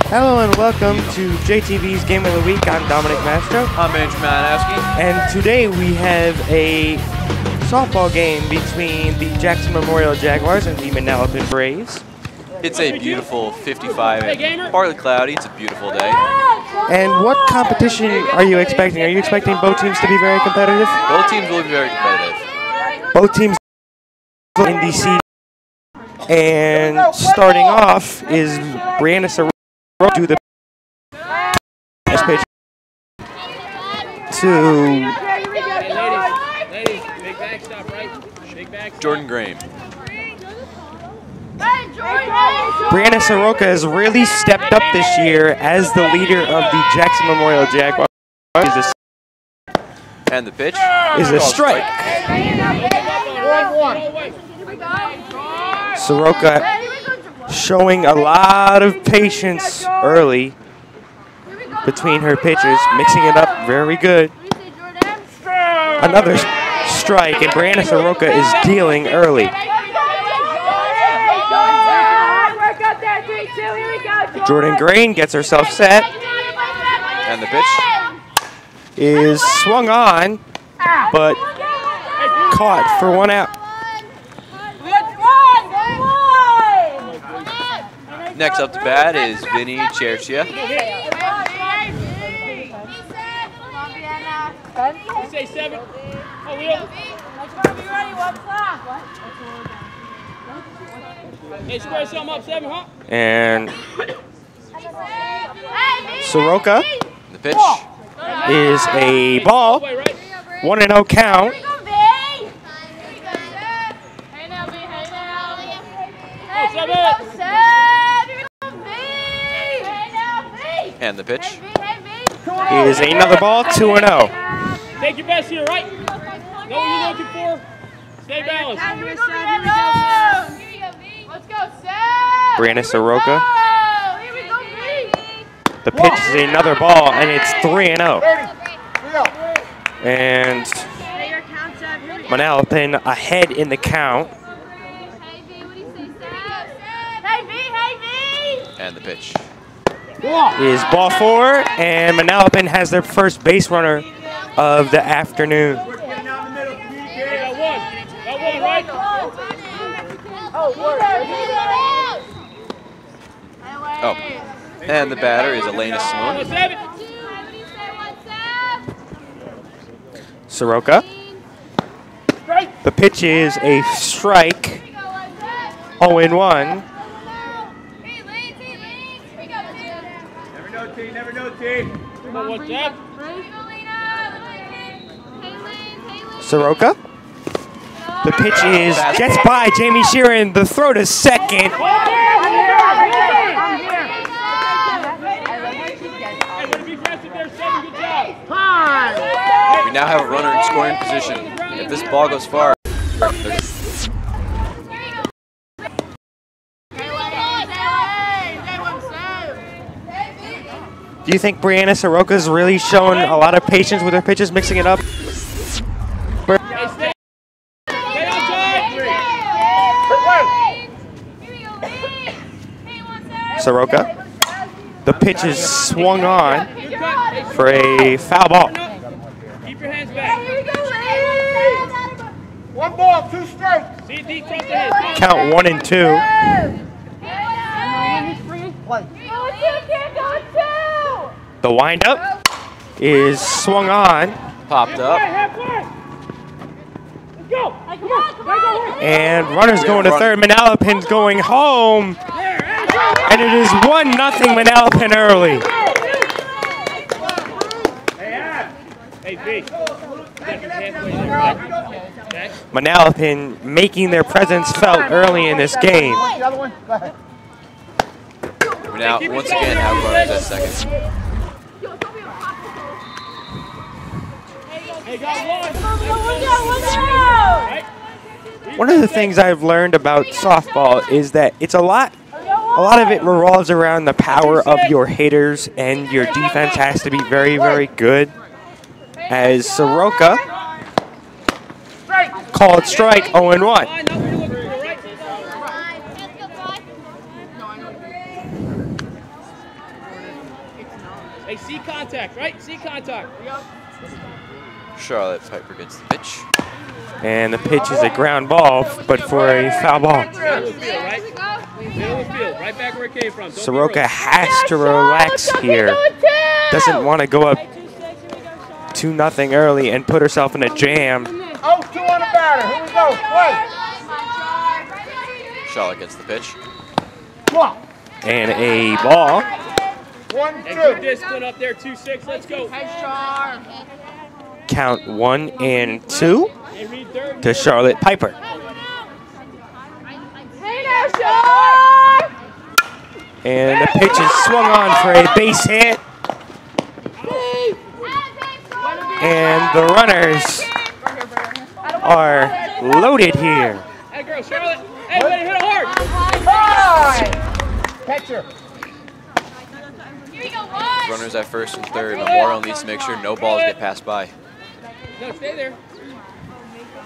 Hello and welcome to JTV's Game of the Week. I'm Dominic Mastro. I'm Andrew Manalapan. And today we have a softball game between the Jackson Memorial Jaguars and the Manalapan Braves. It's a beautiful 55 and partly cloudy. It's a beautiful day. And what competition are you expecting? Are you expecting both teams to be very competitive? Both teams will be very competitive. Both teams in DC. And starting off is Brianna Soroka do the pitch to Jordan Graham. Brianna Soroka has really stepped up this year as the leader of the Jackson Memorial Jaguars. And the pitch is a strike. Soroka showing a lot of patience early between her pitches, mixing it up very good. Another strike, and Brianna Soroka is dealing early. Jordan Grain gets herself set. And the pitch is swung on, but caught for one out. Next up to bat is Vinny Cherchia. Say 7. Hey, square something up, 7, huh? And Soroka, The pitch is a ball. 1-0 count. and the pitch Is another ball, 2-0. Take your best here, right? Know what you're looking for? Stay balanced. Let's go, Sam. Brianna Soroka. The pitch is another ball, and it's 3-0. And Manalapan ahead in the count. and the pitch Is ball 4, and Manalapan has their first base runner of the afternoon. Got one, right? Oh, and the batter is Elena Simone. Soroka. The pitch is a strike. 0-1. Never know, team. What's that? Soroka. The pitch is gets by Jamie Sheeran. The throw to second. We now have a runner in scoring position. If this ball goes far, Do you think Brianna Soroka's really shown a lot of patience with her pitches, mixing it up? Soroka. The pitch is swung on for a foul ball. Keep your hands back. One ball, 2 strikes. See deep front the head. Count 1 and 2. The windup is swung on. popped up. And runners going to third. Manalapan's going home. And it is 1-0 Manalapan early. Manalapan making their presence felt early in this game. We now once again have runners at second. One of the things I've learned about softball is that it's a lot of it revolves around the power of your hitters, and your defense has to be very, very good. As Soroka called strike 0-1. See contact, right? See contact. Charlotte Piper gets the pitch. And the pitch is a ground ball, but for a foul ball. Middle of the field, right? Middle of the field, right back where it came from. Soroka has to relax here. Doesn't want to go up 2-0 early and put herself in a jam. 0-2 on the batter. Here we go. Play. Charlotte gets the pitch. Come on. And a ball. 1-2. And good discipline up there, 2-6. Let's go. Count 1 and 2 Hey, read third. to Charlotte Piper. And the pitch is swung on for a base hit. And the runners are loaded here. Hey, girl, Charlotte. Hey, way to hit it hard. Catcher. Runners at first and third. Memorial needs to make sure no balls get passed by. No, stay there.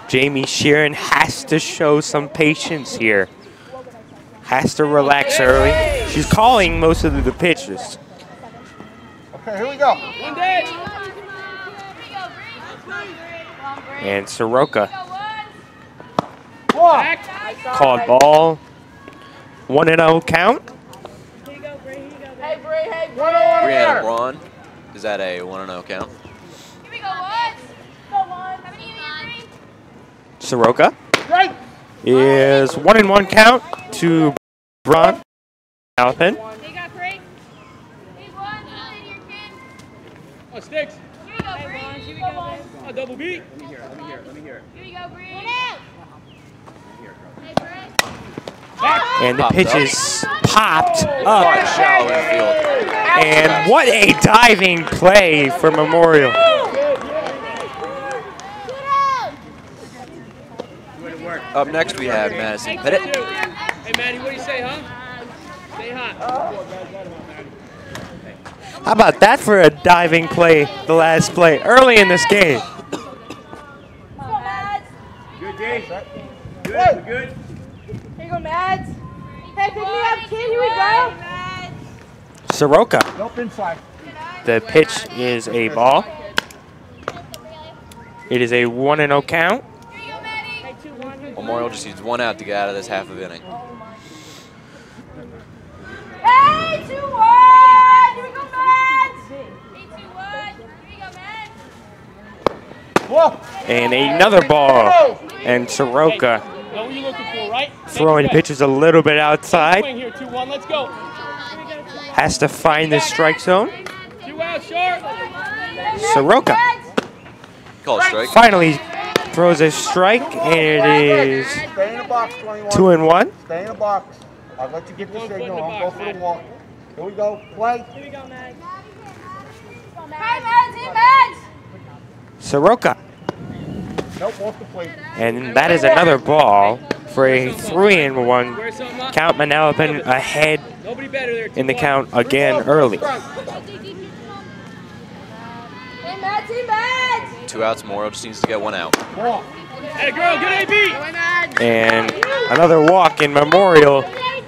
Jamie Sheeran has to show some patience here. Has to relax early. She's calling most of the pitches. Okay, here we go. One day. And Soroka One. called ball. 1-0 count. Brianna Braun is that a 1-0 count. Soroka Strike. is 1-1 count to Braun. Manalapan. Oh, sticks. Oh, double B. Let me hear it. And the pitch is popped up. Shallow infield. And what a diving play for Memorial. Up next we have Madison Pettit. Hey, Maddie, what do you say, huh? Stay hot. How about that for a diving play, the last play, early in this game? Good, Dave. Good. Good. Here you go, Mads. Hey, pick me up, kid. Here we go. Soroka. Nope, inside. The pitch is a ball. It is a 1-0 count. Memorial just needs one out to get out of this half of inning. Hey, 2-1. Here we go, Mads. Whoa. And another ball. And Soroka Know what you're looking for, right? throwing pitches a little bit outside. Swing here, 2-1. Let's go. Has to find the strike zone. 2 out, sharp. Soroka Call it strike. finally throws a strike, and it is Stay in the box, 21. 2-1. Stay in the box. I'll let you get the signal. I'll go for the walk. Here we go. Play. Here we go, Mads. Hey, Mads. Hey, Mads. Soroka. Nope, off the plate. And that is another ball for a 3-1 Square something up. count. Manalapan ahead Nobody better there. in the 2-1. count again early. Hey, Mads. Hey, Mads. 2 outs. Memorial just needs to get 1 out. Ball. Hey, girl, good AB. And another walk in Memorial. Hey,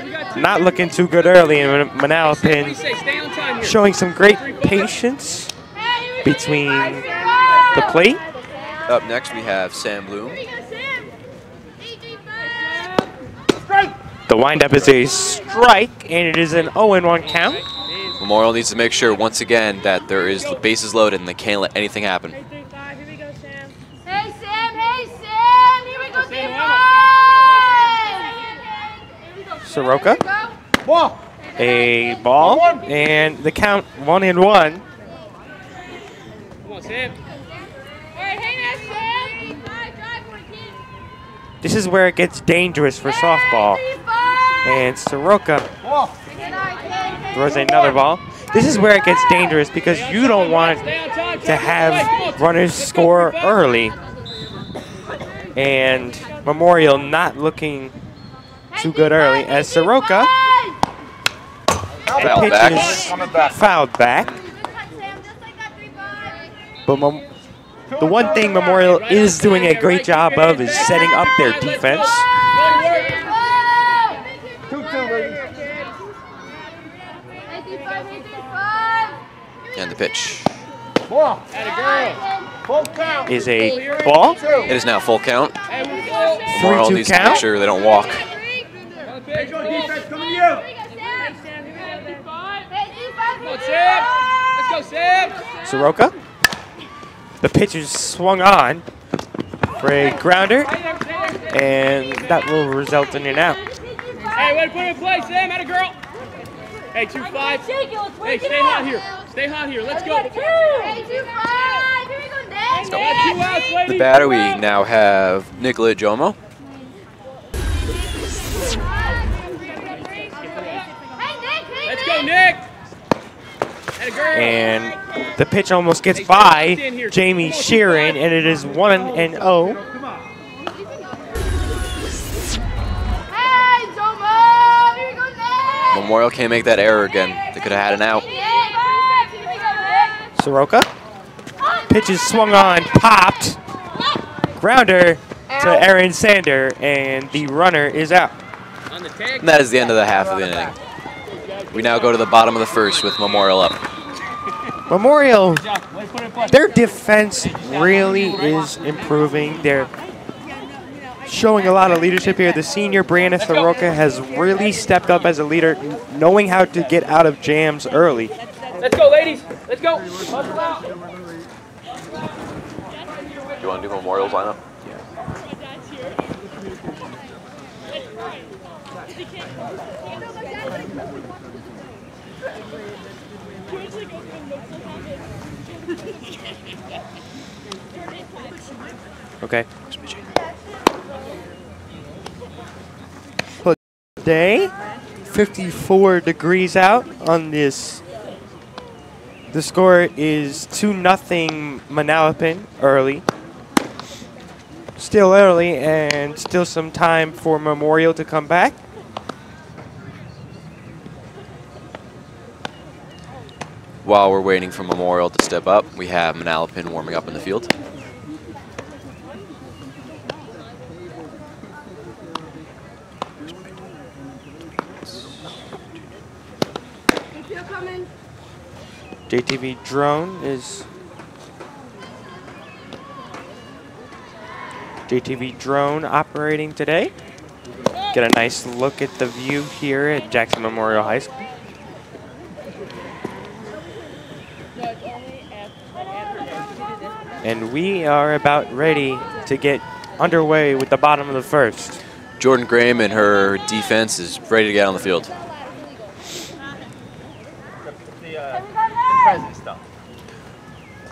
we got 2. Not looking too good early in What do you Manalapan. say? Stay on time here. Showing some great patience between the plate. Up next we have Sam Bloom. Strike. The windup is a strike, and it is an 0-1 count. Memorial needs to make sure once again that there is the bases loaded and they can't let anything happen. Here we go, Sam. Hey, Sam. Hey, Sam. Here we go, Sam. Soroka, Ball. a ball, and the count 1-1. Come on, Sam. This is where it gets dangerous for softball. And Soroka Ball. throws another ball. This is where it gets dangerous because you don't want Stay on time. to have runners score early. And Memorial not looking too good early as Soroka Foul pitch back. is fouled back. But the one thing Memorial is doing a great job of is setting up their defense. 2-2, ladies. And the pitch. Ball. Atta Full count. is a ball. It is now full count. girl. Hey, we're full. Memorial 3-2 needs to make count. sure they don't walk. Hey, Go defense, coming to you. Come on, Sam. Let's go, Sam. Soroka. The pitch is swung on for a grounder, and that will result in an out. Hey, way to put it in play, Sam. Atta girl. Hey, 2-5. Hey, stay hot here. Stay hot here. Let's go. The batter, we now have Nicola Jomo. Let's go, Nick. Atta girl. And the pitch almost gets by Jamie Sheeran, and it is 1-0. Memorial can't make that error again. They could have had an out. Soroka. Pitch is swung on, popped. Grounder to Aaron Sander, and the runner is out. And that is the end of the half of the inning. We now go to the bottom of the first with Memorial up. Memorial, their defense really is improving. They're showing a lot of leadership here. The senior, Brianna Soroka, has really stepped up as a leader, knowing how to get out of jams early. Let's go, ladies. Let's go. Hustle out. Do you want to do Memorial's lineup? Okay. Today, 54 degrees out on this. The score is 2-0 Manalapan early. Still early, and still some time for Memorial to come back. While we're waiting for Memorial to step up, we have Manalapan warming up in the field. JTV drone is JTV drone operating today. Get a nice look at the view here at Jackson Memorial High School. And we are about ready to get underway with the bottom of the first. Jordan Graham and her defense is ready to get on the field.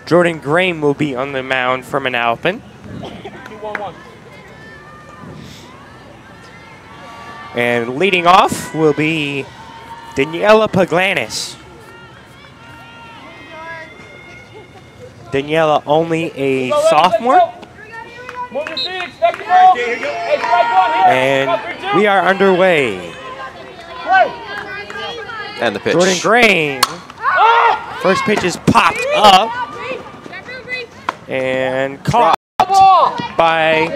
Jordan Graham will be on the mound for Manalapan. 2-1-1. And leading off will be Daniela Paglanis. Daniela only a sophomore. Move your feet. Expect the ball. Hey, strike one here. And we are underway. And the pitch. Jordan Graham. First pitch is popped up and caught by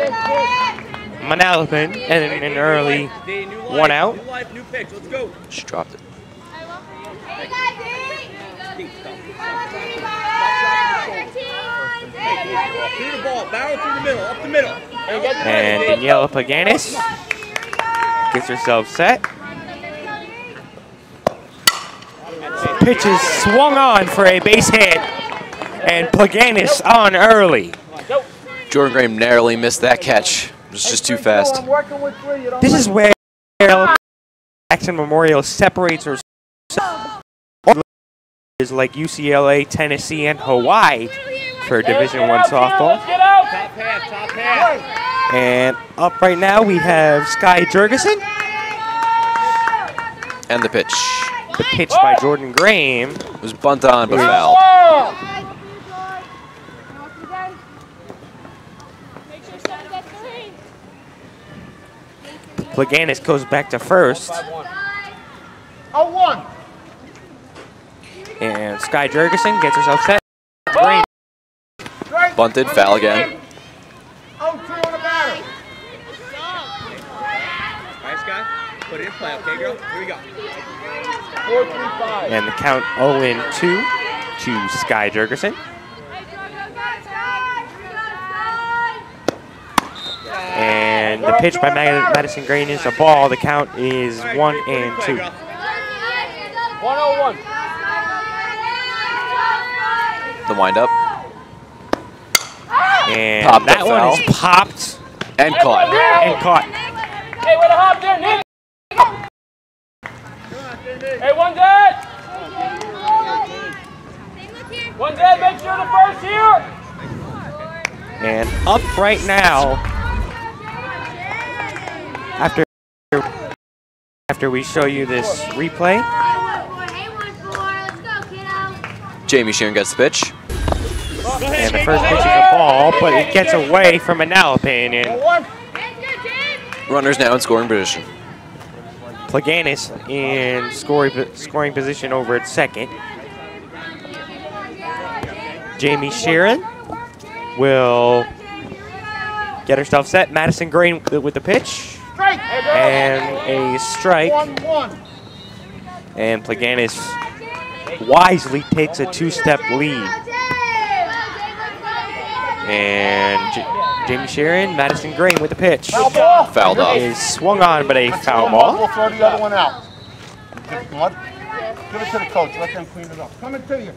Manalapan, and an early 1 out. New pitch. Let's go. She dropped it. Through the ball. Barrel through the middle. Up the middle. And Daniela Paganis gets herself set. Pitch is swung on for a base hit, and Paganis on early. Jordan Graham narrowly missed that catch. It was just too fast. This is where Jackson Memorial separates herself. Is like UCLA, Tennessee, and Hawaii for Division I softball. Get out. Top half. Top half. And up right now we have Sky Jurgensen. And the pitch. The pitch by Jordan Graham was bunt on but fouled. Plaganis goes back to first. 0-1. And Sky Jurgensen gets herself set. Graham. Bunted, foul again. 0-2 on the batter. All right, Sky. Put it in play, okay, girl? Here we go. 4-3-5. And the count 0-2 to to Sky Jurgensen. And the pitch by Madison Green is a ball. The count is 1-2. 101. The windup. And Popped that up one foul. is popped And caught. and caught. Hey, way to hop there, Nick. Hey, one dead. One dead, make sure the first here. And up right now, after we show you this replay, Jamie Sheeran gets the pitch. and the first pitch is a ball, but it gets away from Manalapan, and Runners now in scoring position. Plaganis in scoring position over at second. Jamie Sheeran will get herself set. Madison Green with the pitch. And a strike. And Plaganis wisely takes a two-step lead. And Jamie Sheeran, Madison Green with the pitch. Fouled off. Is swung on, but a foul ball. We'll throw the other one out. Give it to the coach. Let them clean it up. Coming to you.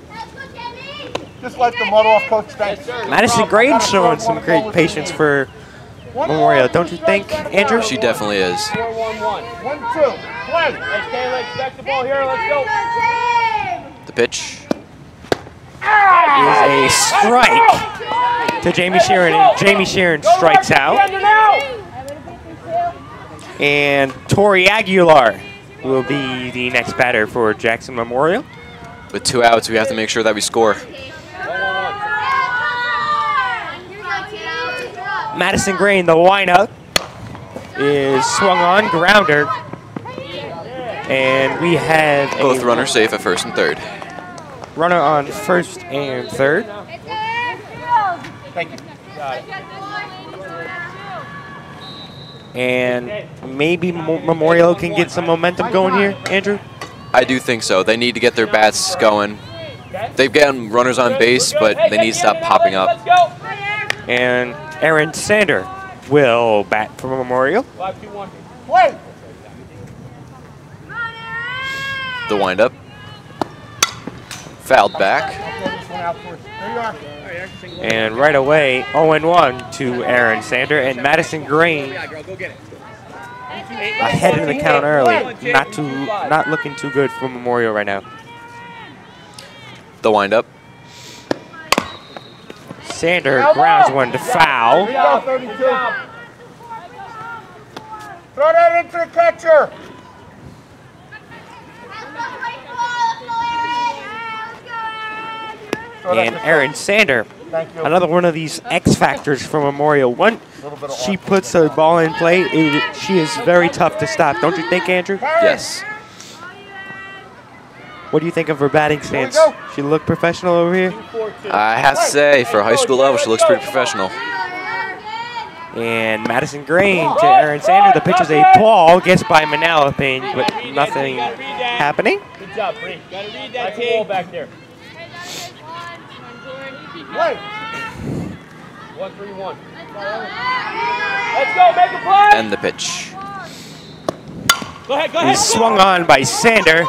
Just let the mud off, Coach. Thanks. Madison Green showing some great patience for Memorial, don't you think, Andrew? She definitely is. 4-1-1. 1-2. Play. Hey, Kayla, expect the ball here. Let's go. The pitch. Is a strike to Jamie Sheeran, and Jamie Sheeran strikes out. And Tori Aguilar will be the next batter for Jackson Memorial. With 2 outs, we have to make sure that we score. Madison Green, the windup, is swung on, grounder. And we have Both a runners safe at first and third. runner on first and third. Thank you. And maybe Memorial can get some momentum going here, Andrew? I do think so. They need to get their bats going. They've gotten runners on base, but they need to stop popping up. And Aaron Sander will bat for Memorial. 5-2-1. Play. The windup. Fouled back. There you are. And right away, 0-1 to Aaron Sander, and Madison Green ahead in the count early. Not looking too good for Memorial right now. The windup. Sander grounds one to foul. Here you go, 32. Throw that into the catcher. And Aaron Sander, Thank you. another one of these X factors for Memorial. Once she puts the ball in play, she is very tough to stop. Don't you think, Andrew? Yes. What do you think of her batting stance? She look professional over here? I have to say, for a high school level, she looks pretty professional. And Madison Green to Aaron Sander. The pitch is a ball, gets by Manalapan, but nothing happening. Good job, Bree. Gotta read that ball back there. Play. 1-3-1. Let's go, make a play. And the pitch. Go ahead. He's swung on by Sander.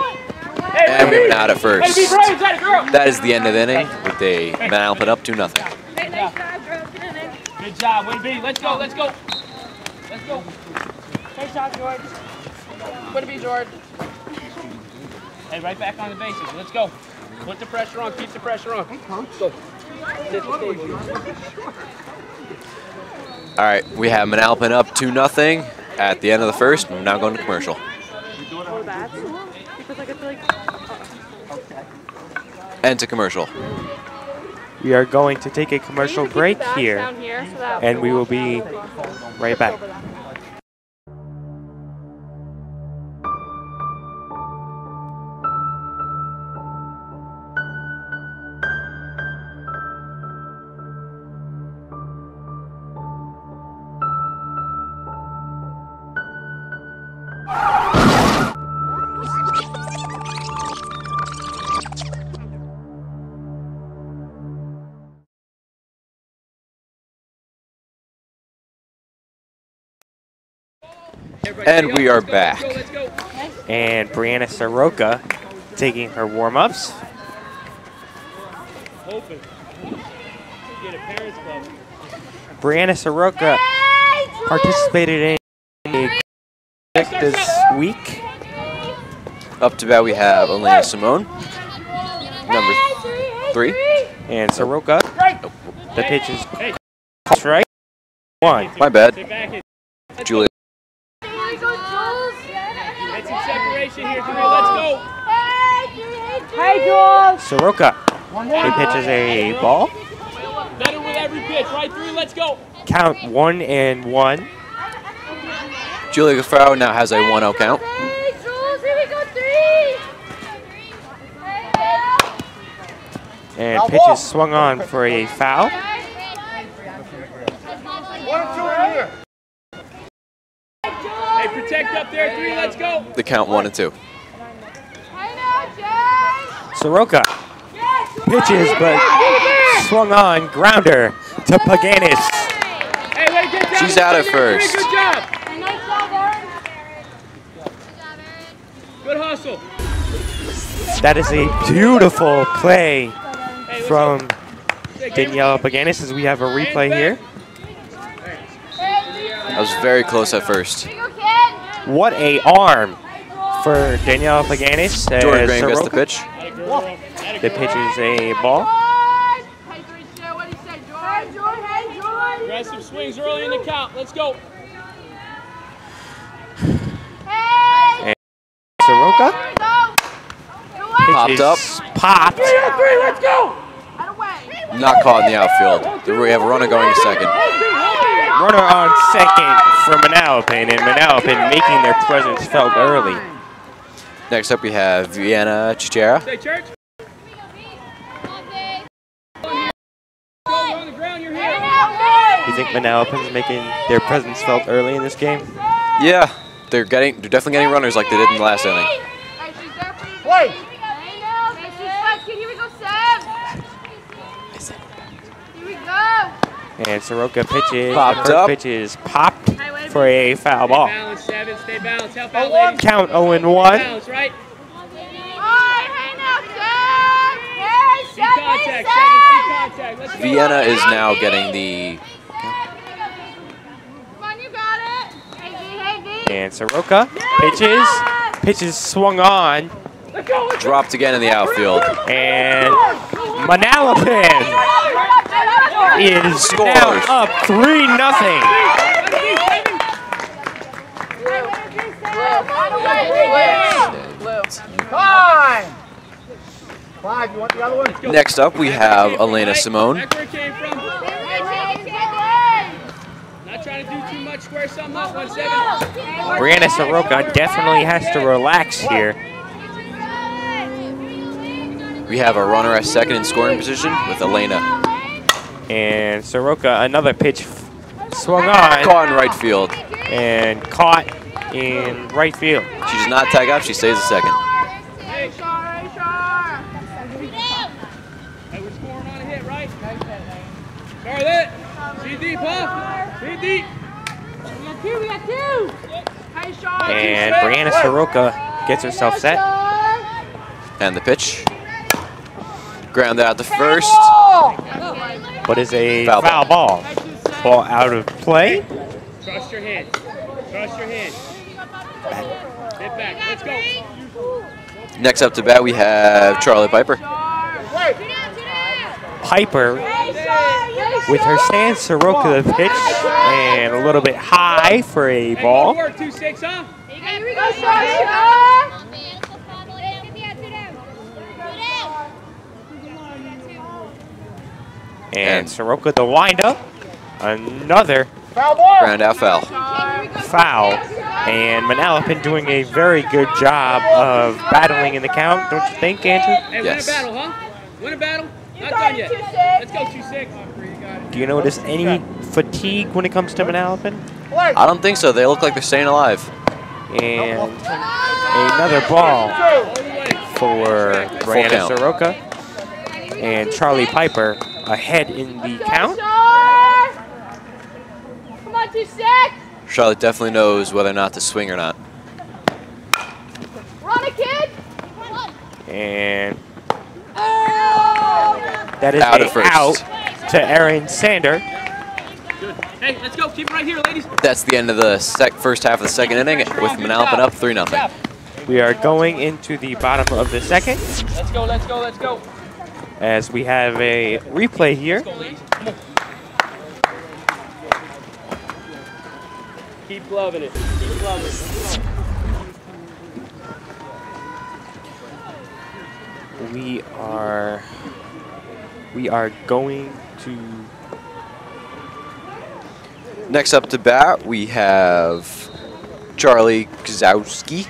And we went out at first. Hey, be brave, that girl. That is the end of the inning with a Manalapan up 2-0. Good job, way to be. Let's go. Let's go. Hey, shot, George. Way to be, George. Hey, right back on the bases. Let's go. Put the pressure on. Keep the pressure on. Go. All right, we have Manalapan up 2-0 at the end of the first. We're now going to commercial. And to commercial. We are going to take a commercial break here, and we will be right back. And we are back. And Brianna Soroka taking her warm-ups. Brianna Soroka participated in a this week. Up to bat we have Elena Simone, number 3. And Soroka, the pitch is strike 1. My bad. Julia. Get some separation here, Julia. Let's go. Hey, Jules. Soroka, he pitches a ball. Better with every pitch. Right 3. Let's go. Count 1-1. Julia Gaffaro now has a 1-0 count. Hey, Jules. Here we go. 3. And pitch is swung on for a foul. 1 and 2 in here. Hey, protect up there. 3. Let's go. The count 1 and 2. Soroka pitches, but swung on, grounder to Paganis. Hey, let it get down. She's out at first. Good job. Good hustle. That is a beautiful play from Daniela Paganis as we have a replay here. That was very close at first. What a arm for Daniela Paganis. Jordan Graham gets the pitch. The pitch is a ball. Aggressive swings early in the count. Let's go. And Soroka. Popped up. Popped. 3, let's go. Not caught in the outfield. We have a runner going to second. Runner on second for Manalapan, and Manalapan making their presence felt early. Next up we have Vienna Chichera. Say church. Go on the ground. You're here. You think Manalapan's making their presence felt early in this game? Yeah, they're definitely getting runners like they did in the last inning. Play. Here we go, Sam. Here we go. And Soroka pitches. Popped the first up. pitch is popped for a foul ball. Stay balanced, 7. Stay balanced. Help out, ladies. Count Stay 0-1. balanced, right? See contact. 7. See contact. Let's go. Vienna is now getting the Come on, you got it. Hey, V, hey, V. And Soroka pitches. Pitches swung on. dropped again in the outfield. And Manalapan is now up 3-0. Time! 5, you want the other one? Next up, we have Elena Simone. Back where it came from. Not trying to do too much. Square something up. 1-7. Brianna Soroka definitely has to relax here. We have a runner at second in scoring position with Elena. And Soroka, another pitch swung on Caught in right field. and caught in right field. She does not tag up. She stays at second. Hey, we're scoring on a hit, right? Charlotte, see deep, huh? See deep. We got two. Hey, Sean. And Brianna Soroka gets herself set. And the pitch. Ground out to first. But is a Foul foul ball. Ball out of play. Trust your hand. Trust your hand. Hit back. Let's go. Next up to bat, we have Charlie Piper. Piper with her stance. Soroka the pitch and a little bit high for a Hey, ball. good work, 2-6, huh? Here we go, Sean. And Soroka the windup. Another Foul ball! Ground out foul. foul. And Manalapan doing a very good job of battling in the count, don't you think, Andrew? Hey, Yes. win a battle, huh? Win a battle? Not done yet. Let's go, 2-6. Do you notice any fatigue when it comes to Manalapan? Play! I don't think so. They look like they're staying alive. And another ball All the way. for Brianna count. Soroka. And Charlie Piper ahead in the count. Come on, 2-6. Charlotte definitely knows whether or not to swing or not. Run it, kid! And that is Out a at first. out to Aaron Sander. Good. Hey, let's go. Keep it right here, ladies. That's the end of the first half of the second inning with Manalapan up 3-0. We are going into the bottom of the second Let's go, let's go, let's go. as we have a replay here. Let's go, ladies. Come on. Keep gloving it. Keep gloving it. We are going to Next up to bat, we have Charlie Gzowski.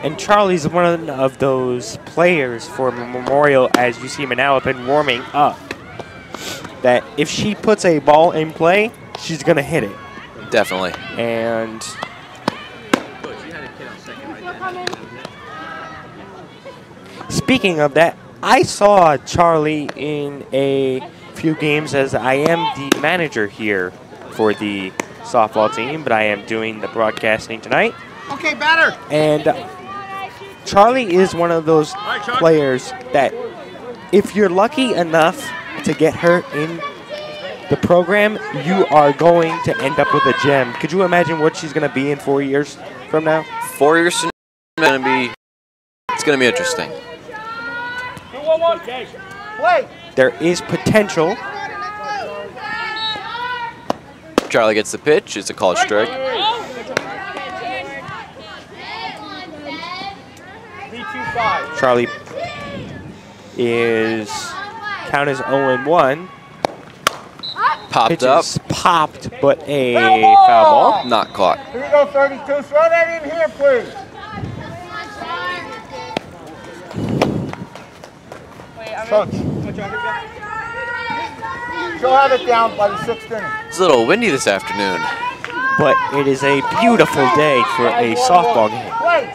And Charlie's one of those players for Memorial, as you see Manalapan warming up, that if she puts a ball in play, she's going to hit it. Definitely. And speaking of that, I saw Charlie in a few games, as I am the manager here for the softball team, but I am doing the broadcasting tonight. Okay, batter. And Charlie is one of those players that if you're lucky enough to get her in the program, you are going to end up with a gem. Could you imagine what she's going to be in 4 years from now? 4 years from now, it's going to be interesting. Play. There is potential. Charlie gets the pitch. It's a called strike. Charlie is count is 0-1. Popped Pitch up. is popped, but a foul ball. Not caught. Here we go, 32. Throw that in here, please. Coach. She'll have it down by the 6th inning. It's a little windy this afternoon. But it is a beautiful day for a softball game. Play.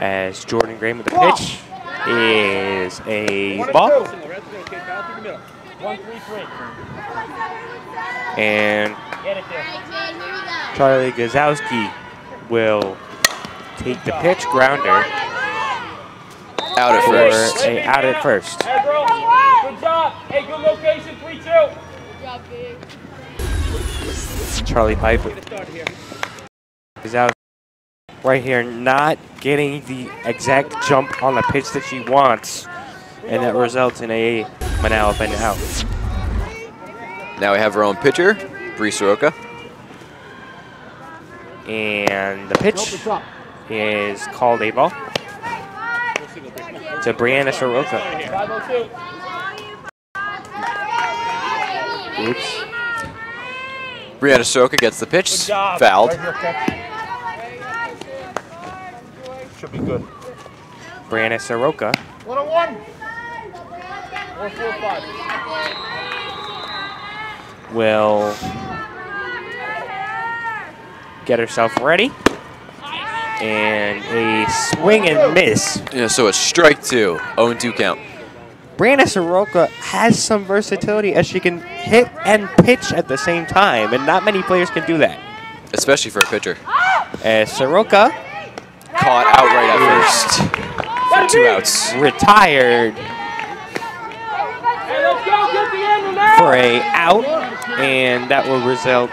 As Jordan Graham with the pitch is a ball. And Charlie Gzowski will take the pitch, grounder, Out at for first. a out at first. Hey, girl. Good job. Hey, good location. 3-2. Charlie Piper. Gzowski right here, not getting the exact jump on the pitch that she wants, and that results in a Manalapan out. Now we have our own pitcher, Bree Soroka. And the pitch is called a ball to Brianna Soroka. 5-0-2. Oops. Brianna Soroka gets the pitch. Good job. Fouled. Right here, catch. Should be good. Brianna Soroka 1-1. 4-4-5. will get herself ready. And a swing and miss. Yeah, so it's strike 2. 0-2 count. Brianna Soroka has some versatility as she can hit and pitch at the same time, and not many players can do that. Especially for a pitcher. As Soroka Caught outright at first. For 2 outs. retired Hey, let's go. Get the end now. for a out, and that will result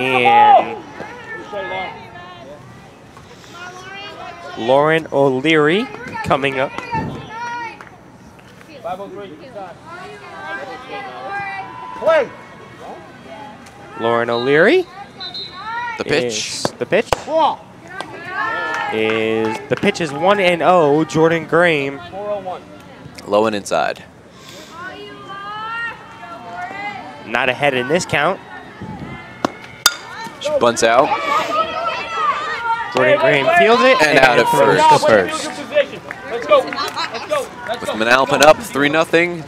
in Lauren O'Leary coming up. 5-0-3. Play. Lauren O'Leary. The pitch. is the pitch Ball. is the pitch is 1-0. Jordan Graham 4-0-1. Low and inside. not ahead in this count. She bunts out. Jordan Graham fields it And out at throws first. to first. Let's go. Let's go. Let's With go. Manalapan up 3-0.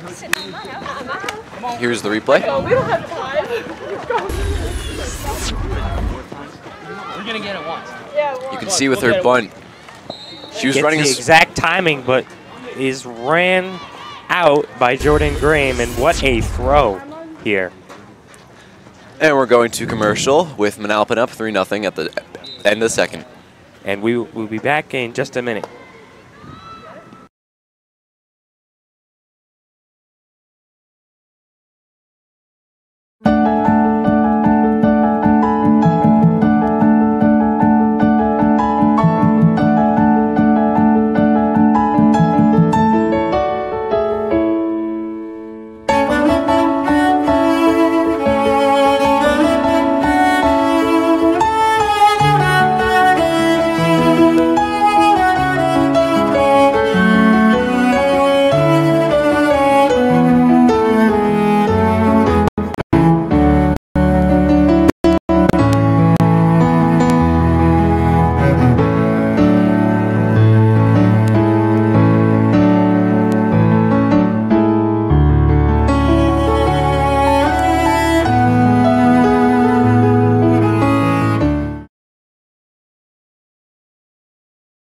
Here's the replay. We don't have time. Let's go. We're gonna get it once. You can see with her bunt, she was Gets running the as exact timing, but is ran out by Jordan Graham, and what a throw here. And we're going to commercial with Manalapan up 3-0 at the end of the second. And we'll be back in just a minute.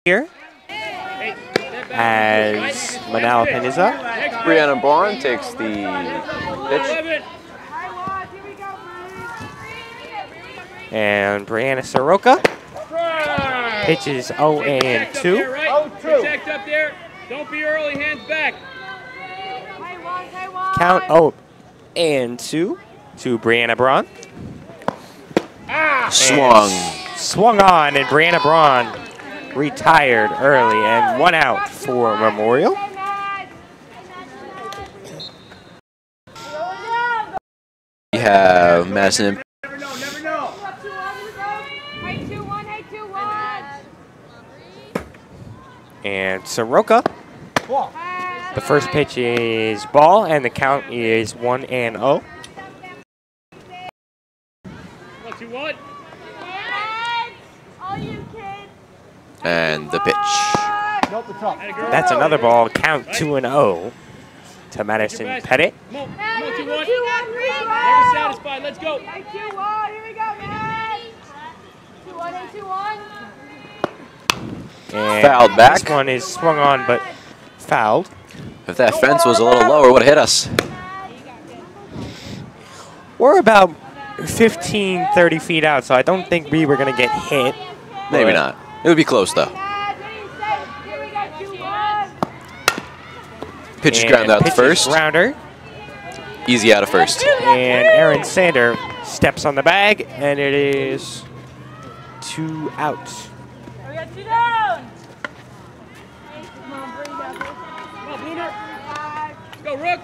Here, as Manalapan is up. Brianna Braun takes the pitch. And Brianna Soroka pitches 0-2. Protect up there. Don't be early, hands back. Count 0-2 to Brianna Braun. Swung on, and Brianna Braun retired early, and 1 out for Memorial. We have Madison. Never know. Hey, 2-1, hey, 2-1. And Soroka. The first pitch is ball, and the count is 1-0. 1-2-1. And the pitch. That's another ball. Count 2-0 to Madison Pettit. Come on, 2-1. Never satisfied. Let's go. 2-1. Here we go, man. 2-1, 2-1. And fouled back. This one is swung on, but fouled. If that fence was a little lower, it would have hit us. We're about 15, 30 feet out, so I don't think we were going to get hit. Maybe not. It would be close, though. Pitch is ground out to first. Grounder. Easy out of first. And Aaron Sander steps on the bag, and it is 2 outs. We got 2 down. Come on, Boomer. Let's go, Rook.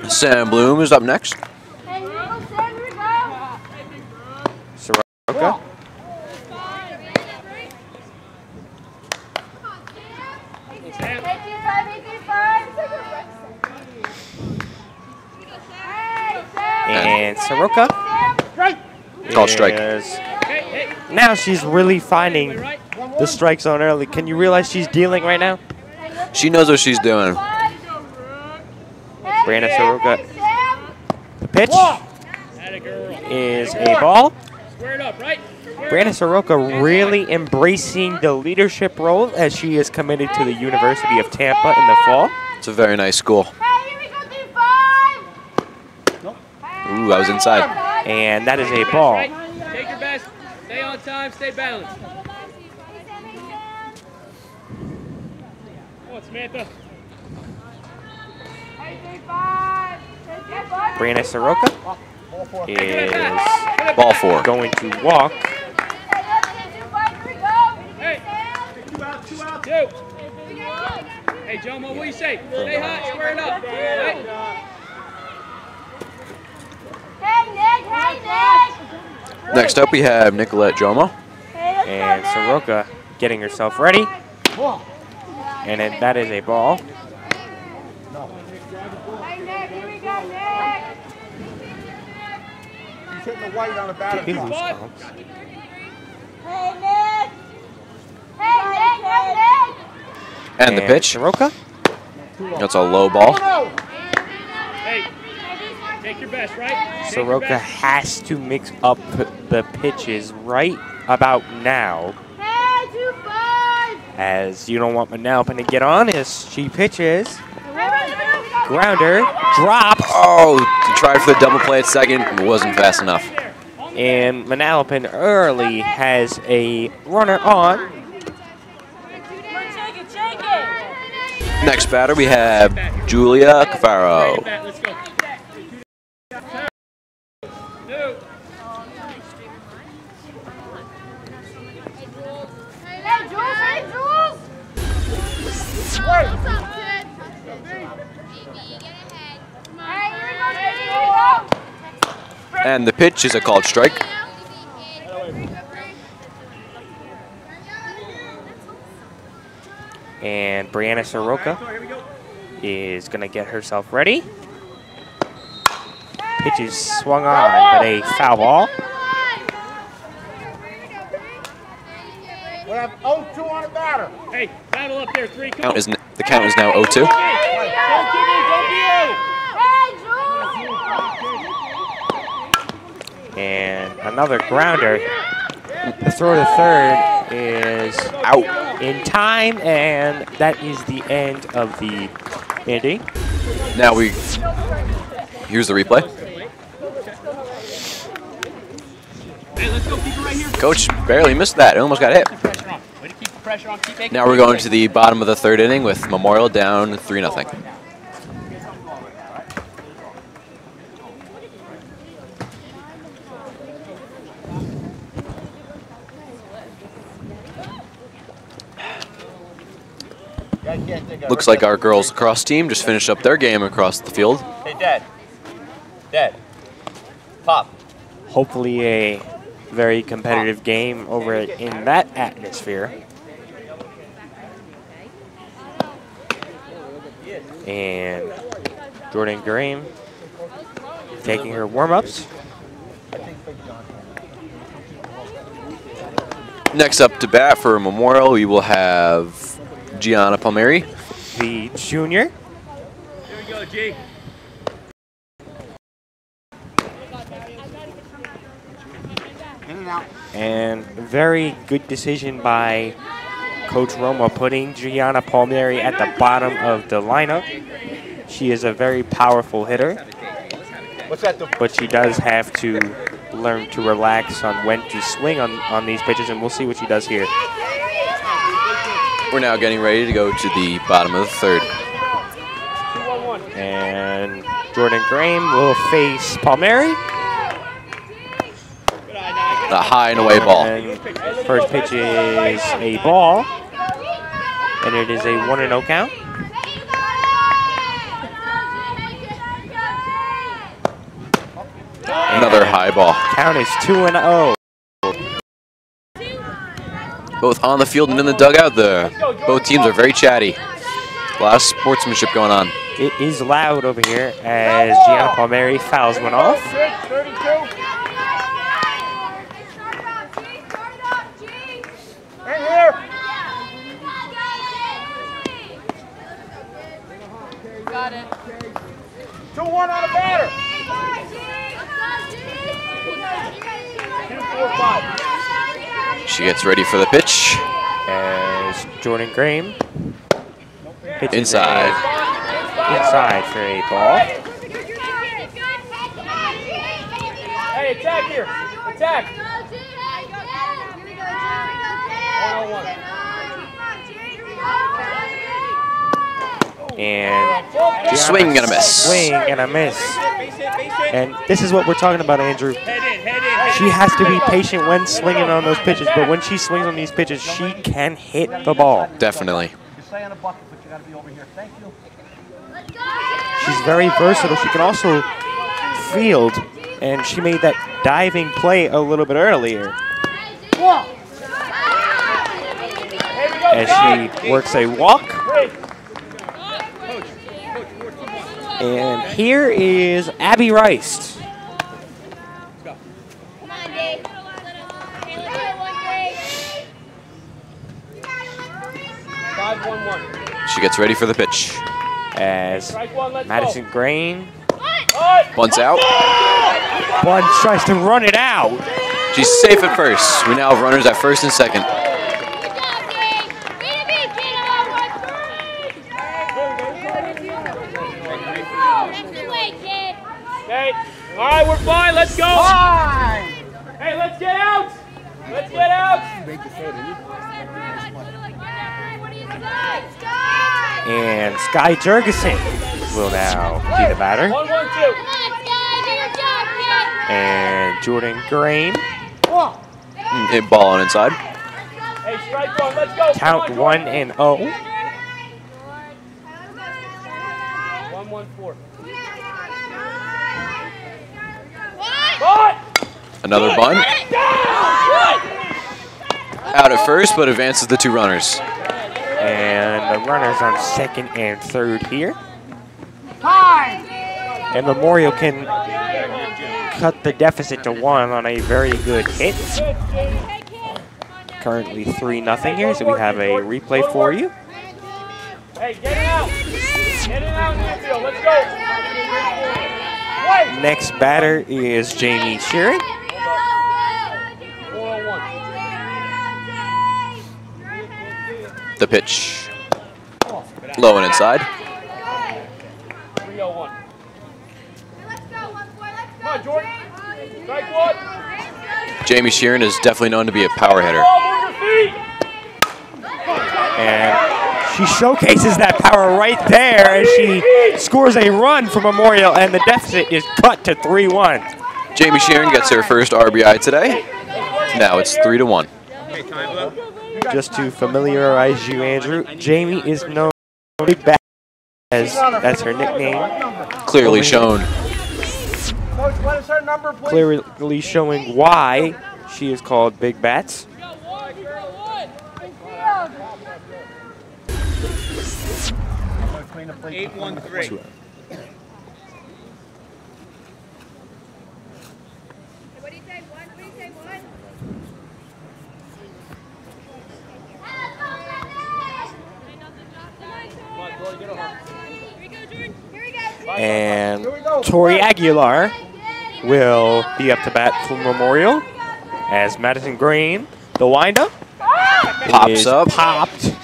Sam Bloom is up next. Soroka. And Soroka. Called strike. Now she's really finding the strike zone early. Can you realize she's dealing right now? She knows what she's doing. Brianna Soroka. The pitch is a ball. Brianna Soroka really embracing the leadership role as she is committed to the University of Tampa in the fall. It's a very nice school. Ooh, I was inside. And that is a ball. Take your best. Stay on time. Stay balanced. Come on, Samantha. Brianna Soroka is Ball 4. going to walk. Hey. 2. Hey, Jomo, what do you say? Stay hot, square it up. Right? Next up, we have Nicolette Jomo. And Soroka getting herself ready. And that is a ball. He's hitting the white on the batter. And the pitch. Soroka. That's a low ball. Hey, take your best, right? Soroka has to mix up the pitches right about now. as you don't want Manalapan to get on as she pitches. Grounder, drop. Oh, tried for the double play at second, but wasn't fast enough. And Manalapan early has a runner on. Next batter, we have Julia Cafaro. Let's go. And the pitch is a called strike. And Brianna Soroka is going to get herself ready. Pitch is swung on, but a foul ball. We have 0-2 on the batter. Hey, battle up there, 3. The count is now 0-2. Don't give in, don't be early. And another grounder. The throw to third is out in time, and that is the end of the inning. Now here's the replay. Hey, let's go, keep it right here. Coach barely missed that, it almost got hit. Pressure on. Way to keep the pressure on, keep making Now we're going to the bottom of the third inning with Memorial down 3-0. Looks like our girls lacrosse team just finished up their game across the field. Hey, Dad. Dad. Pop. Hopefully a very competitive game over in that atmosphere. And Jordan Graham taking her warm-ups. Next up to bat for Memorial, we will have Gianna Palmieri. The junior. Here we go, G. And very good decision by Coach Roma putting Gianna Palmieri at the bottom of the lineup. She is a very powerful hitter, but she does have to learn to relax on when to swing on these pitches, and we'll see what she does here. We're now getting ready to go to the bottom of the third. And Jordan Graham will face Palmieri. A high and away ball. And first pitch is a ball, and it is a 1-0 count. Another high ball. Count is 2-0. Both on the field and in the dugout, both teams are very chatty. A lot of sportsmanship going on. It is loud over here as Gianna Palmieri fouls one off. Got it. 2-1 on the batter. 2-4-5. She gets ready for the pitch. As Jordan Graham pitches Inside. Inside for a ball. Hey, attack here. Attack. 101. And Swing and a miss. Swing and a miss. And this is what we're talking about, Andrew. Head in, head in. She has to be patient when swinging on those pitches, but when she swings on these pitches, she can hit the ball. Definitely. You stay on the bucket, but you got to be over here. Thank you. She's very versatile. She can also field, and she made that diving play a little bit earlier. As she works a walk. And here is Abby Rice. 5-1-1. She gets ready for the pitch. As Madison Grain Bunts out. tries to run it out. She's safe at first. We now have runners at first and second. Okay. All right, we're fine. Let's go. Fine. Hey, let's get out. Let's get out. And Sky Jurgensen will now be the batter. 1-1-2. And Jordan Graham. Hit ball on inside. Hey, strike one. Let's go. Count 1-0. 1-1-4. Another bunt. Out at first, but advances the 2 runners. And the runners on second and third here. Time. And Memorial can cut the deficit to 1 on a very good hit. Currently 3-0 here, so we have a replay for you. Hey, get it out. Get it out in the infield. Let's go. Next batter is Jamie Sheeran. 4-1. The pitch. Low and inside. 3-0-1. Come on, Jordan. Strike one. Jamie Sheeran is definitely known to be a power hitter. Ball, move your feet. And she showcases that power right there as she scores a run for Memorial, and the deficit is cut to 3-1. Jamie Sheeran gets her first RBI today. Now it's 3-1. Just to familiarize you, Andrew, Jamie is known Big Bat as that's her nickname. Clearly shown. Coach, what is her number, please? Clearly showing why she is called Big Bats. Clean the plate. 8-1-3. What do you say? What do you say? And Tori Aguilar will be up to bat for Memorial as Madison Green, the windup, Pops up. Popped,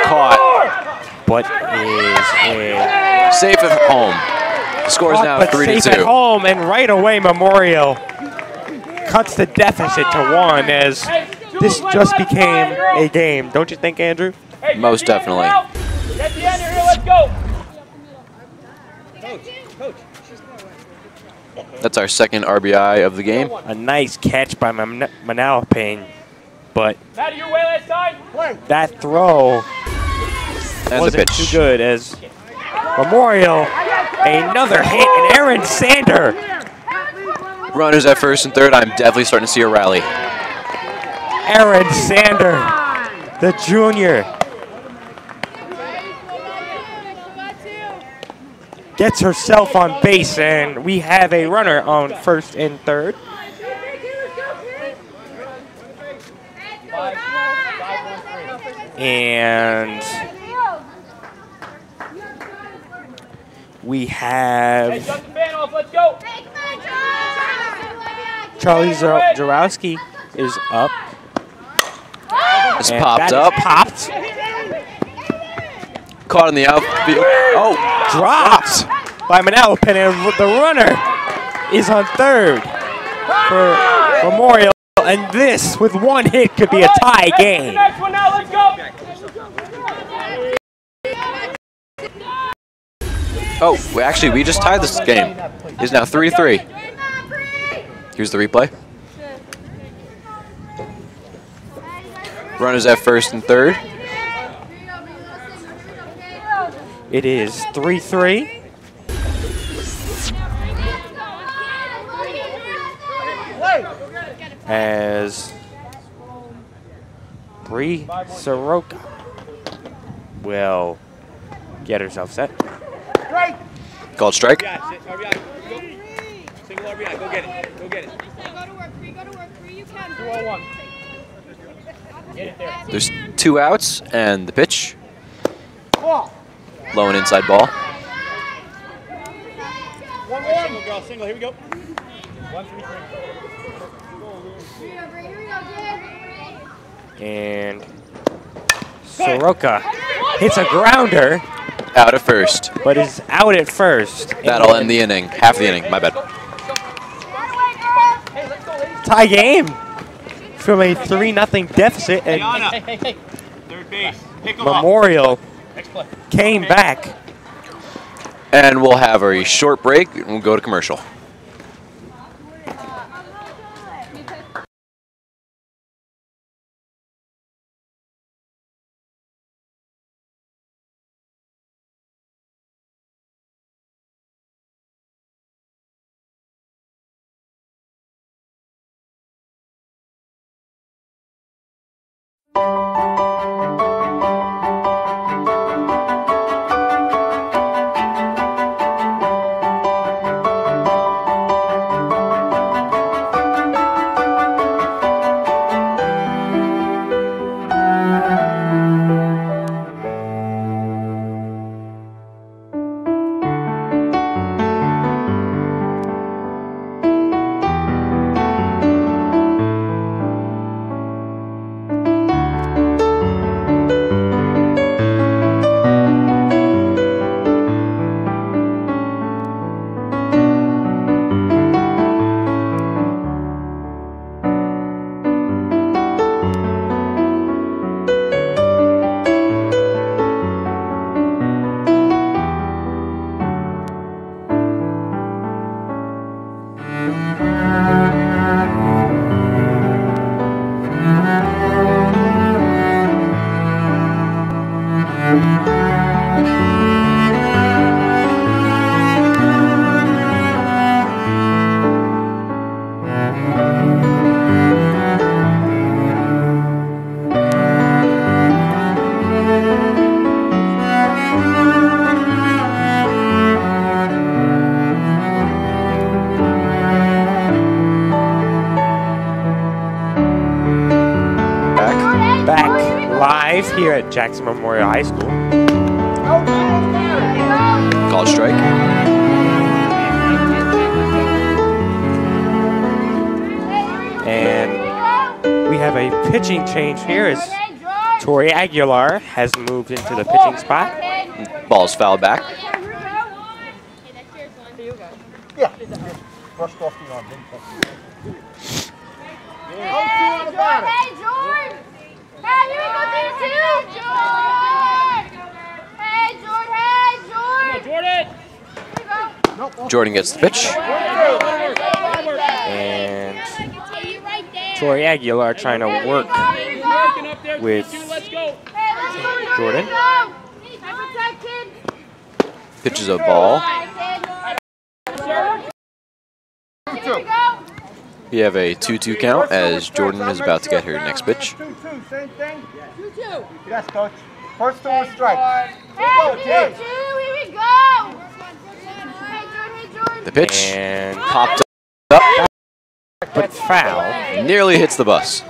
Caught. but is Safe at home. The score is now but safe at 3-2. home, and right away Memorial cuts the deficit to 1 as this just became a game. Don't you think, Andrew? Hey, Most get the end definitely. here, get the end here. Let's go. That's our second RBI of the game. A nice catch by Manalapan, but Matt, you way last time. that throw And the wasn't pitch. too good as Memorial, another hit, and Aaron Sander. Runners at first and third. I'm definitely starting to see a rally. Aaron Sander, the junior, gets herself on base, and we have a runner on first and third. And we Hey, have shut the fan off. Let's go. Charlie Zarowski is up. It's and popped that is up. Popped. Caught in the outfield. Oh, Dropped by Manalapan, and the runner is on third for Memorial. And this, with 1 hit, could be a tie game. Next one now. Let's go. Oh, actually, we just tied this game. It's now 3-3. Here's the replay. Runners at first and third. It is 3-3. As Bree Soroka will get herself set. Called strike. RBI. Single RBI. Go get it. Go get it. Go to work, Bree. Go to work, Bree. You can. 2-0-1. Get it there. There's 2 outs and the pitch. Low and inside ball. Single, girl. Single. Here we go. 1-3-3. And Soroka hits a grounder. Out at first. but is out at first. That'll end the inning. Half the inning. My bad. Tie game from a 3-0 deficit, and Third base. Pick him up. Memorial came back. And we'll have a short break and we'll go to commercial. Live here at Jackson Memorial High School. Call strike. And we have a pitching change here as Tori Aguilar has moved into the pitching spot. Ball's fouled back. Yeah. Brushed off the arm. Hey, George! Hey, here we go, these two! George! Hey, George! Hey, George! Jordan! Jordan gets the pitch. And Tori Aguilar trying to work with Jordan. Pitches a ball. We have a 2-2 count as Jordan is about to get her next pitch. 2-2, same thing? 2-2. Yes, coach. First two are strikes. Hey, 2-2, here we go! The pitch And popped up, but foul. nearly hits the bus.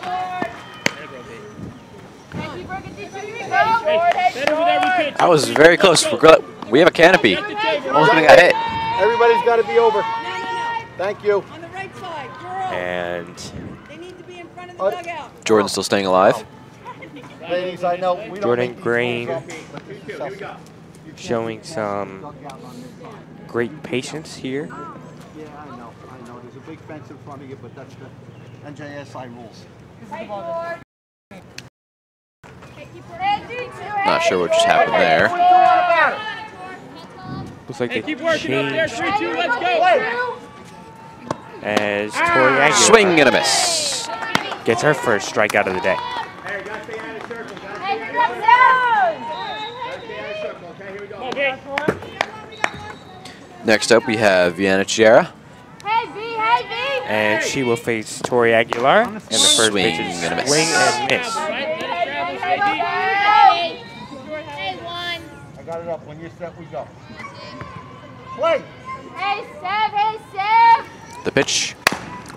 I was very close. We have a canopy. Almost gonna get hit. Everybody's got to be over. Thank you. On the right side, girl. And They need to be in front of the dugout. Jordan's still staying alive. Ladies, I know we don't Jordan make these Green rules up, but this is Chelsea. showing some great patience here. Yeah, I know. There's a big fence in front of you, but that's the NJSI rules. Not sure what just happened there. Looks like Hey, they keep working up there. changed 3-2, let's go. as Tori Aguilar Swing and a miss. gets her first strikeout of the day. Hey, gotta stay out of circle. Gotta Hey, stay come out of circle. Okay, here we go. Okay. Next up, we have Vienna Chiara. Hey, V! And she will face Tori Aguilar. And the first Swing pitch is and a miss. swing and miss. Right, let it travel, stay deep. I got it up. When you're set, we go. Play. Hey, Seb! The pitch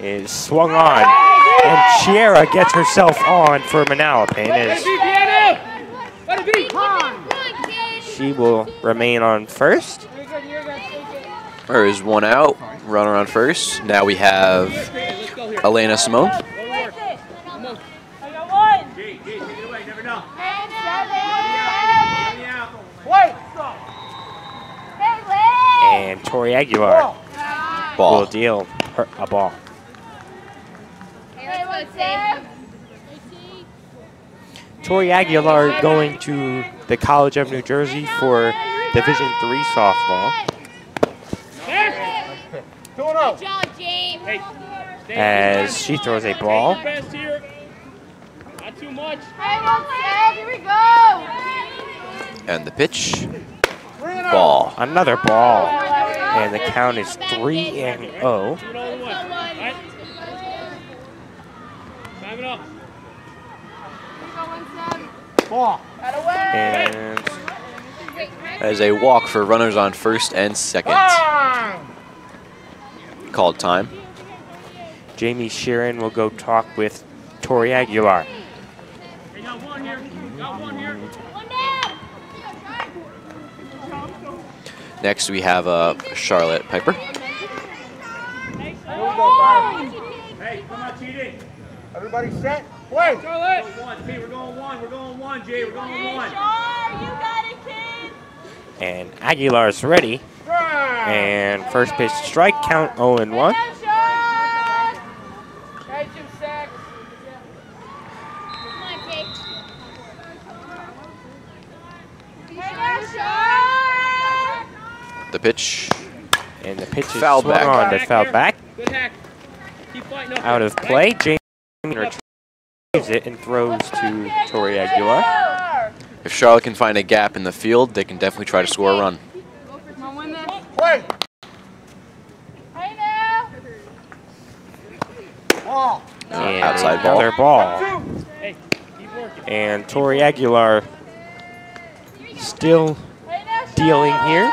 Is swung on. And Chiara gets herself on for Manalapan Let as it be, Piano! Let it be! she will remain on first. There is one out. Runner on first. Now we have Let's go here. Elena Simone. I got one! G, take it away. Never know. Hey, Let me out. Play. Tori Aguilar Ball. will deal her a ball. Hey, let's go, Tori Aguilar going to the College of New Jersey for Division III softball. 2-0. Good job, James. Hey, stay As she throws a ball. Take your best here. Not too much. Hey, let's go. Here we go. And the pitch. Ball. Another ball. And the count is 3-0. Do it all in one. All right? Time it up. Ball. And That is a walk for runners on first and second. Called time. Jamie Sheeran will go talk with Tori Aguilar. Hey, got one here. Got one here. Next we have Charlotte Piper. Here we go, guys. Hey, come on, cheating. Everybody set? Play. Charlotte. Hey, we're going one. We're going one, Jay. We're going one. You got it, kid. And Aguilar's ready. And first pitch strike, count 0-1. Hey, 2 sacks. Come on, Jake. The pitch. And the pitch is Foul swung back. on to foul back. Good hack. Keep fighting up. Out of play, Jamie retrieves it and throws to Tori Aguilar. If Charlotte can find a gap in the field, they can definitely try to score a run. Come on, win this. Play. Hey, now. Ball. And Outside ball. another ball. Hey, keep working. And Tori Aguilar still Hey, now, dealing here.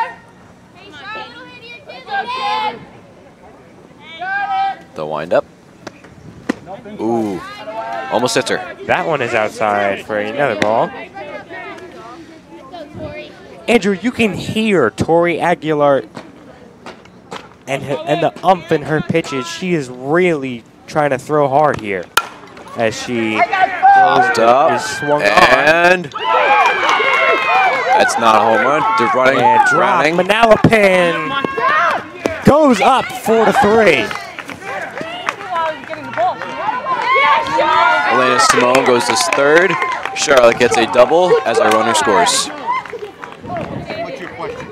Hey, Charlotte. Got it. The windup. Ooh. Almost hits her. That one is outside for another ball. Andrew, you can hear Tori Aguilar and the ump in her pitches. She is really trying to throw hard here as she Popped up. is swung on. And that's not a home run. They're running, And drop. drowning. Manalapan goes up 4-3. Elena Simone goes to third. Charlotte gets a double as our runner scores. What's your question?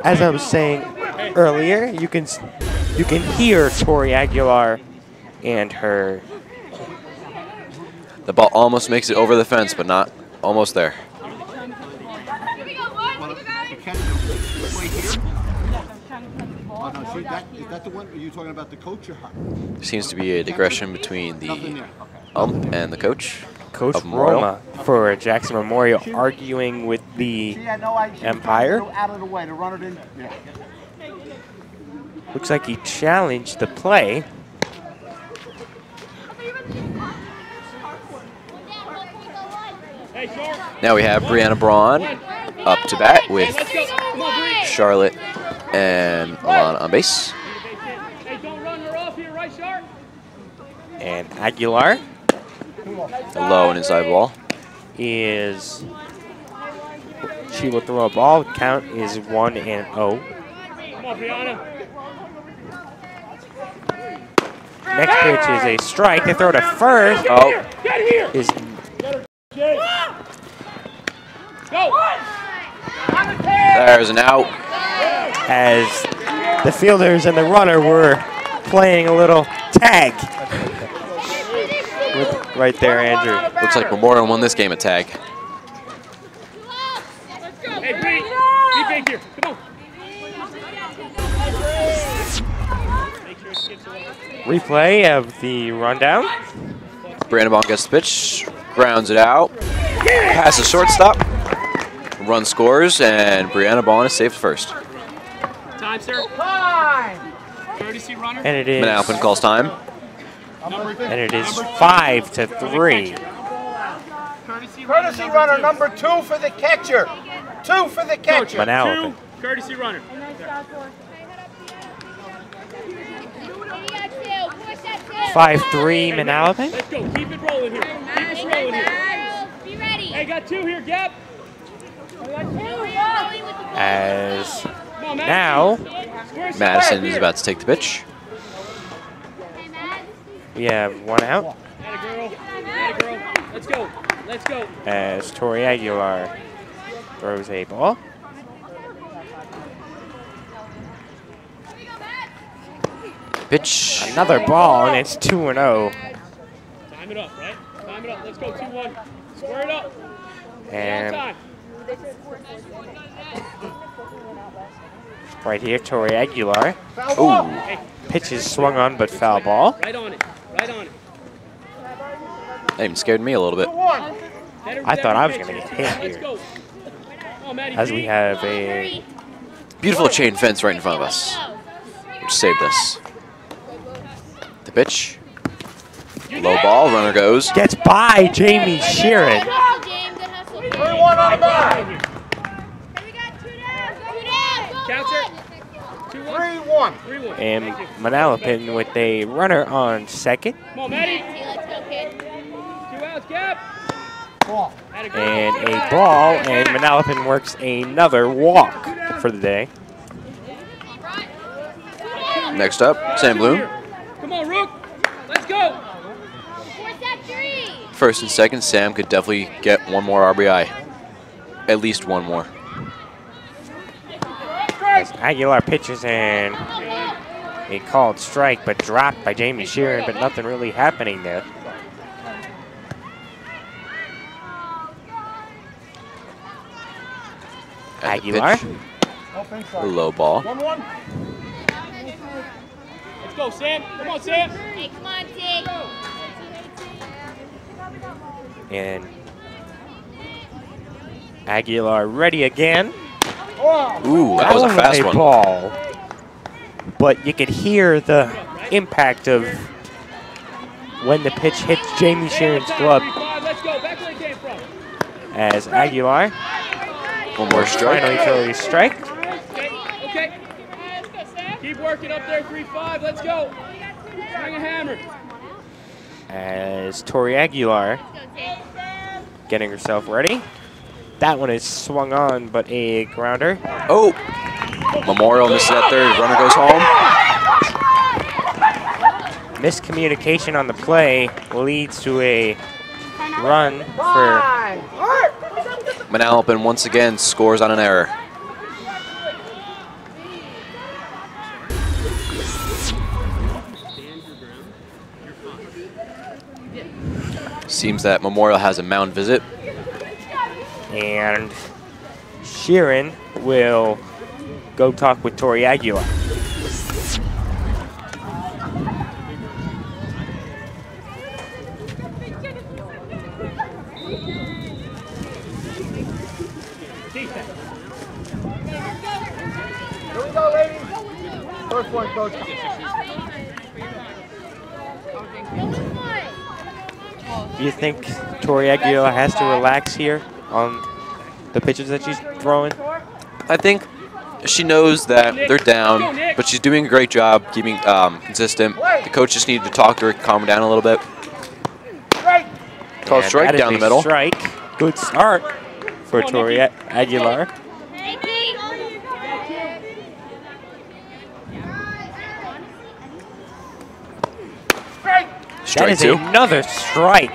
As I was saying earlier, you can hear Tori Aguilar and her. The ball almost makes it over the fence, but not almost there. Well, the catch is right here. Oh, no, see, is that the one? Are you talking about the coach or her? There seems to be a digression between Nothing the there. Okay. ump and the coach. Coach Of Memorial. Roma for Jackson Memorial arguing with the She had no idea. She was Empire. trying to go out of the way to run it in. Yeah. Looks like he challenged the play. Hey, Short. Now we have Brianna Braun up to bat Hey, with let's go. Come on, Bree. Charlotte and Alana on base. Hey, don't run her off here, right, Sharp? And Aguilar A low and inside ball. is. She will throw a ball. Count is 1-0. Come on, Brianna. Next pitch is a strike. They throw to first. Oh, Get here. Is Jay. Go. there's an out. as the fielders and the runner were playing a little tag. Right there, Andrew. Looks like Memorial won this game at tag. Hey, Bree. Be big here. Come on. Make sure it skips away. Replay of the rundown. Brianna Braun gets the pitch, grounds it out, passes shortstop, run scores, and Brianna Braun is saved first. Time, sir. Time. Courtesy runner. And it is Manalapan calls time. 5-3. Courtesy runner number 2 for the catcher. 2 for the catcher. Manalapan. Courtesy runner. 5-3 Manalapan. Let's go. Keep it rolling here. Keep us rolling here. Be ready. Hey, got 2 here, Gap. As Now, Madison is about to take the pitch. we have one out Atta girl. Atta girl. Let's go. Let's go. as Tori Aguilar throws a ball. Pitch. Another ball, and it's 2-0. Time it up, right? Time it up. Let's go 2-1. Square it up. And Time. right here, Tori Aguilar. Ooh. Hey, Pitch is swung on, but foul ball. right on it. Right on it. That even scared me a little bit. I thought I was going to get hit Let's here, go. Oh, Maddie as B. we have a Beautiful chain fence right in front of us, which saved us. The pitch. Low ball, runner goes. gets by Jamie Sheeran. 3-1 on the back. Counter. 2-1. 3-1. 3-1. And Thank you. Manalapan with a runner on second. Come on, Maddie. 2 outs, Cap. Ball. Atta girl. And a ball, and Manalapan works another walk for the day. Next up, Sam Bloom. Come on, Rook. Let's go. First and second, Sam could definitely get one more RBI. At least one more. As Aguilar pitches in a called strike, but dropped by Jamie Sheeran, but nothing really happening there. And the Aguilar. pitch, Up a inside. low ball. 1-1. Let's go, Sam. Come on, Sam. And Aguilar ready again. Oh. Ooh, that was a fast Over one. ball. But you could hear the impact of when the pitch hits Jamie Sheeran's glove 3-5. Let's go. Back where it came from. as Aguilar One more strike. finally throws a strike. Okay. Okay. Keep working up there. 3-5. Let's go. Swing a hammer. As Tori Aguilar getting herself ready. That one is swung on, but a grounder. Oh! Memorial misses that third. Runner goes home. Miscommunication on the play leads to a run for Manalapan once again scores on an error. Seems that Memorial has a mound visit. and Sheeran will go talk with Tori Aguilar. Here we go, ladies. First one, coach. Do you think Tori Aguilar has to relax here on the pitches that she's throwing? I think she knows that they're down, but she's doing a great job keeping consistent. The coach just needed to talk to her, calm her down a little bit. Call And strike that is down the a middle. Strike. Good start for Tori Aguilar. That Strike is two. another strike.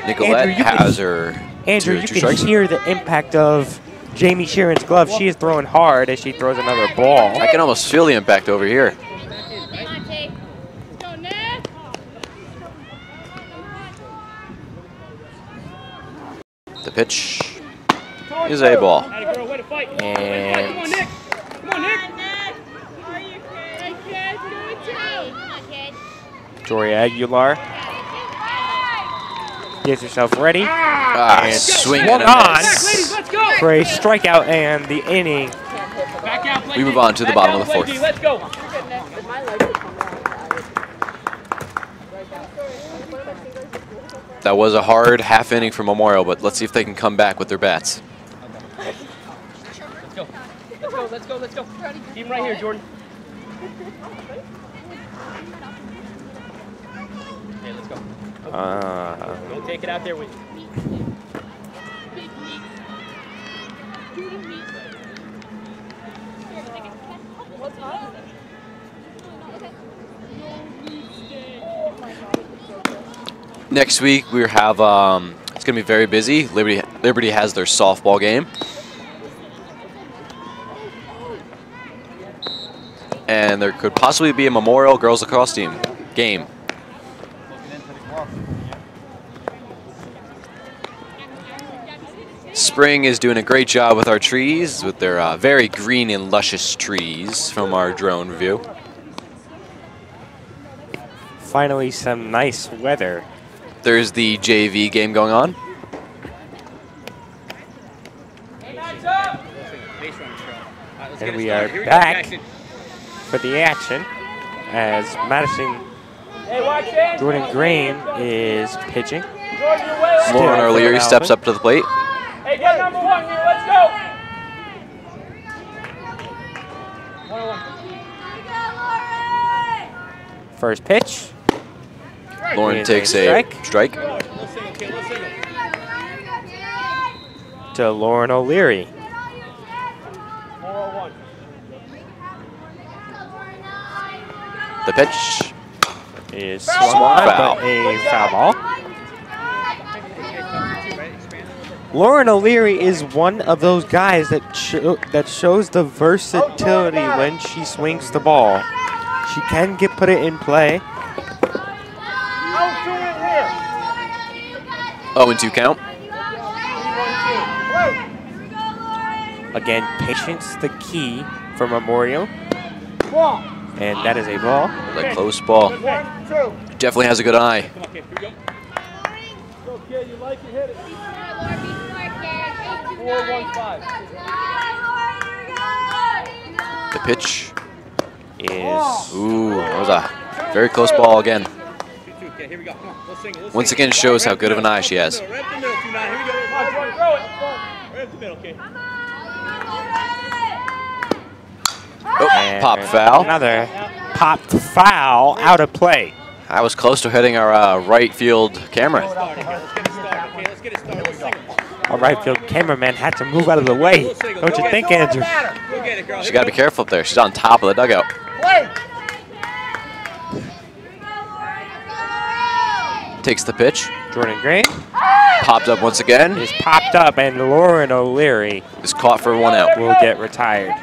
Nicolette Andrew, you has can- her Andrew, two you two can strikes. hear the impact of Jamie Sheeran's glove. She is throwing hard as she throws another ball. I can almost feel the impact over here. The pitch is a ball. Atta girl, way to fight. And Come on, Nick. Come on, Nick. Tori Aguilar gets herself ready Ah, swing swung and a on. Back, miss. ladies, let's go. for a strikeout, and the inning Back out, play We move D. on to the Back bottom out, of the play fourth. D. Let's go. That was a hard half inning for Memorial, but let's see if they can come back with their bats. Let's go. Let's go, let's go, let's go. Keep him right here, Jordan. Okay, let's go. Don't take it out there with you. Next week we have it's gonna be very busy. Liberty has their softball game, and there could possibly be a Memorial girls lacrosse team game. Spring is doing a great job with our trees, with their very green and luscious trees from our drone view. Finally, some nice weather. There's the JV game going on. And we are back for the action as Madison Jordan Green is pitching. Lauren O'Leary steps up to the plate. Hey, get number 1 here. Let's go. First pitch. Lauren takes a strike. To Lauren O'Leary. The pitch is swung on, foul. but a foul ball. Lauren O'Leary is one of those guys that shows the versatility when she swings the ball. She can put it in play. 0-2 count. Again, patience the key for Memorial. And that is a ball. A close ball. Definitely has a good eye. The pitch is, ooh, that was a very close ball again. Once again shows how good of an eye she has. Oh, pop foul. Another popped foul out of play. I was close to hitting our right field camera. Our right field cameraman had to move out of the way. Don't you think, Andrew? She got to be careful up there. She's on top of the dugout. Takes the pitch. Jordan Green. Popped up once again. Is popped up, and Lauren O'Leary is caught for 1 out. Will get retired.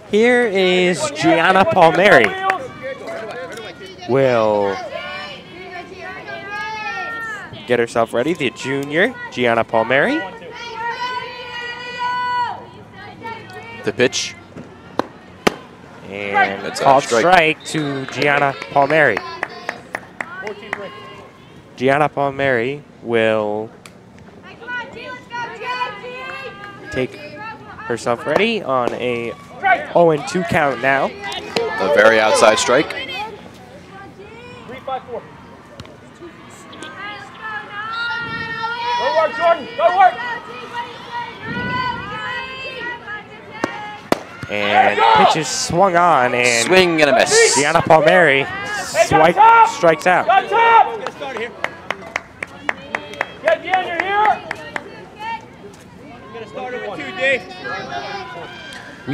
Here is Gianna Palmieri. Will get herself ready. The junior, Gianna Palmieri. The pitch. And it's called strike to Gianna Palmieri. Gianna Palmieri will take herself ready on a 0-2 count now. A very outside strike. 3-5-4. Go work, Jordan. Go work. And pitch is swung on, and swing and a miss. Gianna Palmieri strikes out. Got top. Get started here. Get the under here. Get started with 2, D.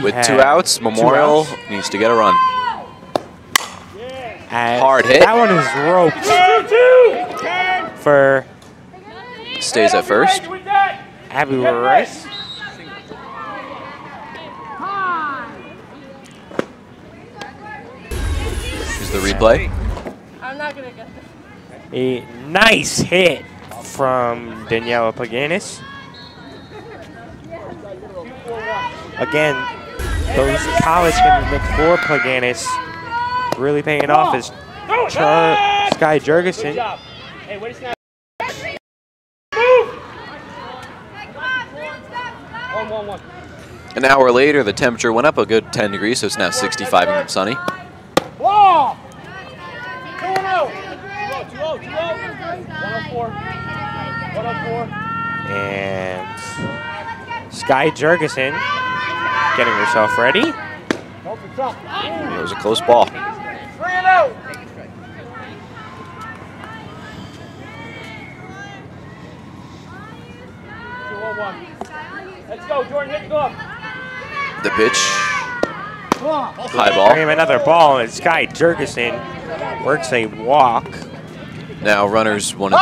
With 2 outs, Memorial needs to get a run. Hard hit. That one is roped for stays at first. Abby Rice. Here's the replay. I'm not gonna get this. A nice hit from Daniela Paganis. Again, those college commitments for Paganis really paying off as Sky Jurgensen. Hey, wait a snap. Move! 1-1-1. An hour later, the temperature went up a good 10 degrees, so it's now 65 and sunny. Wall! 2-0. 2-0. 104. 104. And Sky Jurgensen getting herself ready. It was a close ball. 3-0. Let's go, Jordan, hit the glove. The pitch. High ball. Bring him another ball, and Sky Jurgensen works a walk. Now runners 1 and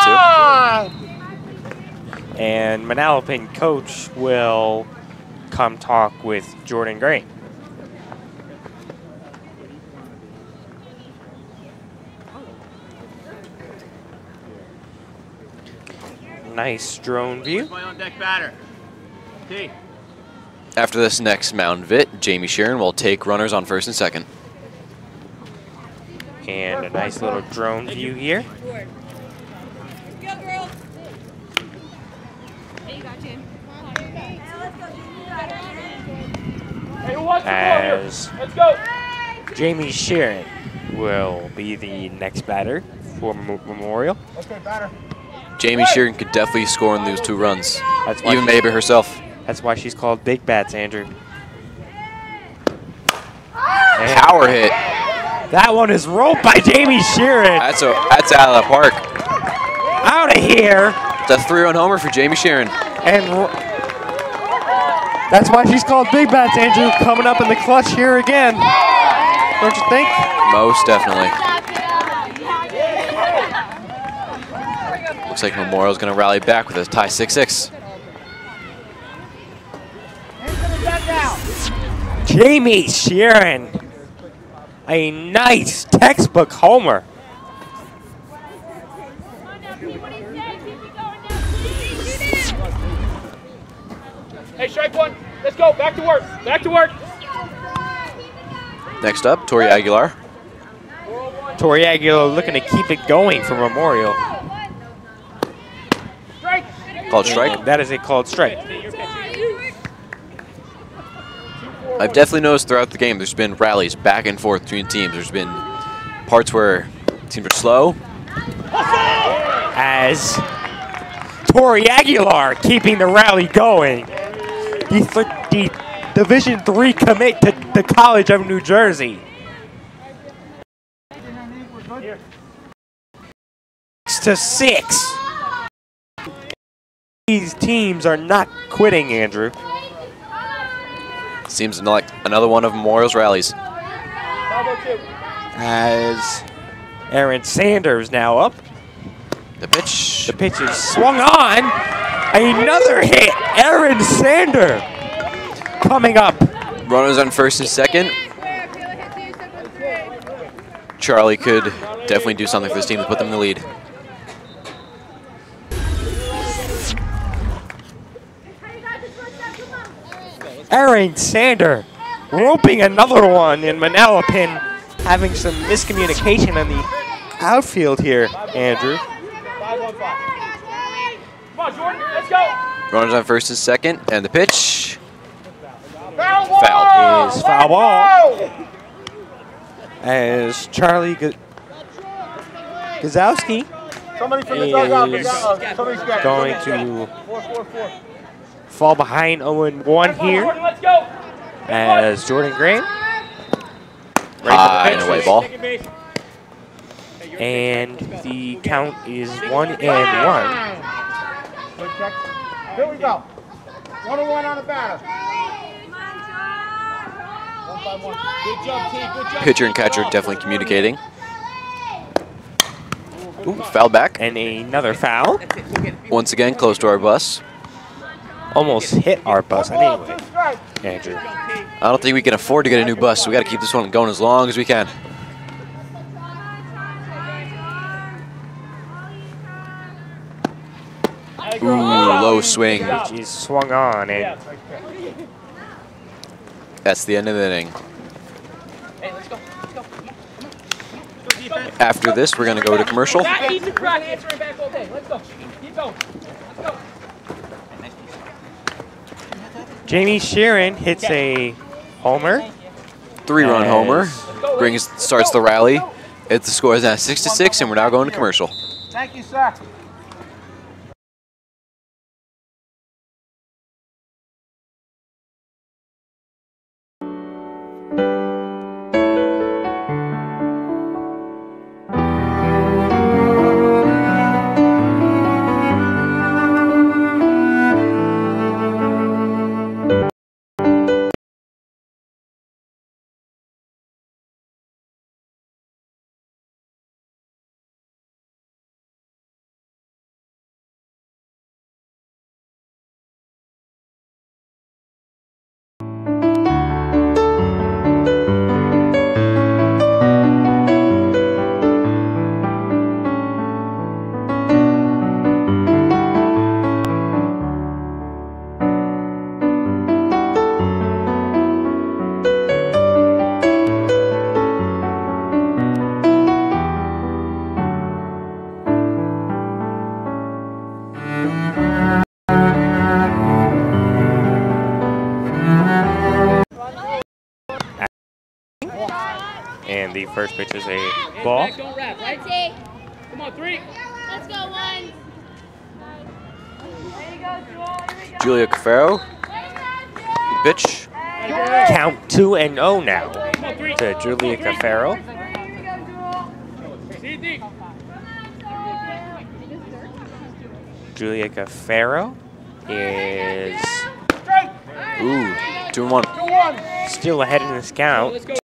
2. And Manalapan coach will come talk with Jordan Gray. Nice drone view. My on deck batter. T. After this next mound visit, Jamie Sheeran will take runners on first and second. And a nice little drone view here. Go, girls. Hey, you got you. Hey, who wants the ball As here? Let's go. Jamie Sheeran will be the next batter for Memorial. Okay, batter. Jamie Sheeran could definitely score on those 2 runs. That's why Even maybe herself. That's why she's called Big Bats, Andrew. Power hit. That one is rolled by Jamie Sheeran. That's out of the park. Out of here. It's a 3-run homer for Jamie Sheeran. And that's why she's called Big Bats, Andrew. Coming up in the clutch here again. Don't you think? Most definitely. Looks like Memorial's going to rally back with a tie 6-6. Jamie Sheeran. A nice textbook homer. Hey, strike one. Let's go. Back to work. Back to work. Next up, Tori Aguilar. Tori Aguilar looking to keep it going for Memorial. Strike. Called strike. And that is a called strike. I've definitely noticed throughout the game there's been rallies back and forth between teams. There's been parts where teams are slow. As Tori Aguilar keeping the rally going. The Division III commit to the College of New Jersey. 6-6. These teams are not quitting, Andrew. Seems like another one of Memorial's rallies. As Aaron Sanders now up. The pitch. The pitch is swung on. Another hit. Aaron Sanders coming up. Runners on first and second. Charlie could definitely do something for this team to put them in the lead. Aaron Sander roping another one in Manalapan, having some miscommunication on the outfield here, Andrew. 5-1-5. Come on, Jordan. Let's go. Runners on first and second, and the pitch. Foul Foul. Is foul ball. As Charlie Gazowski Somebody from the dugout. is Somebody's got going to 4-4-4. fall behind 0-1 here. Jordan, let's go. As Jordan Graham High and away ball. and the count is 1-1. Good check. Here we go. 1-1 on the batter. 1-5-1. Good job, T. Good job. Pitcher and catcher definitely communicating. Ooh, foul back. And another foul. Once again, close to our bus. Almost hit our bus anyway, Andrew. I don't think we can afford to get a new bus, so we got to keep this one going as long as we can. Ooh, low swing. Which is swung on, and That's the end of the inning. After this, we're going to go to commercial. That needs to crack answering back all day. Let's go. Keep going. Let's go. Jamie Sheeran hits a homer. 3-run homer starts the rally. The score is now 6-6, and we're now going to commercial. Thank you, sir. first pitch is a Hands ball. back, don't wrap, right? Come on, 3. Let's go, 1. Julia Cafaro. Pitch. Count 2-0 now Come on, 3. to Julia Cafaro. See it deep. Julia Cafaro is Ooh, 2-1. still ahead in this count. Let's go.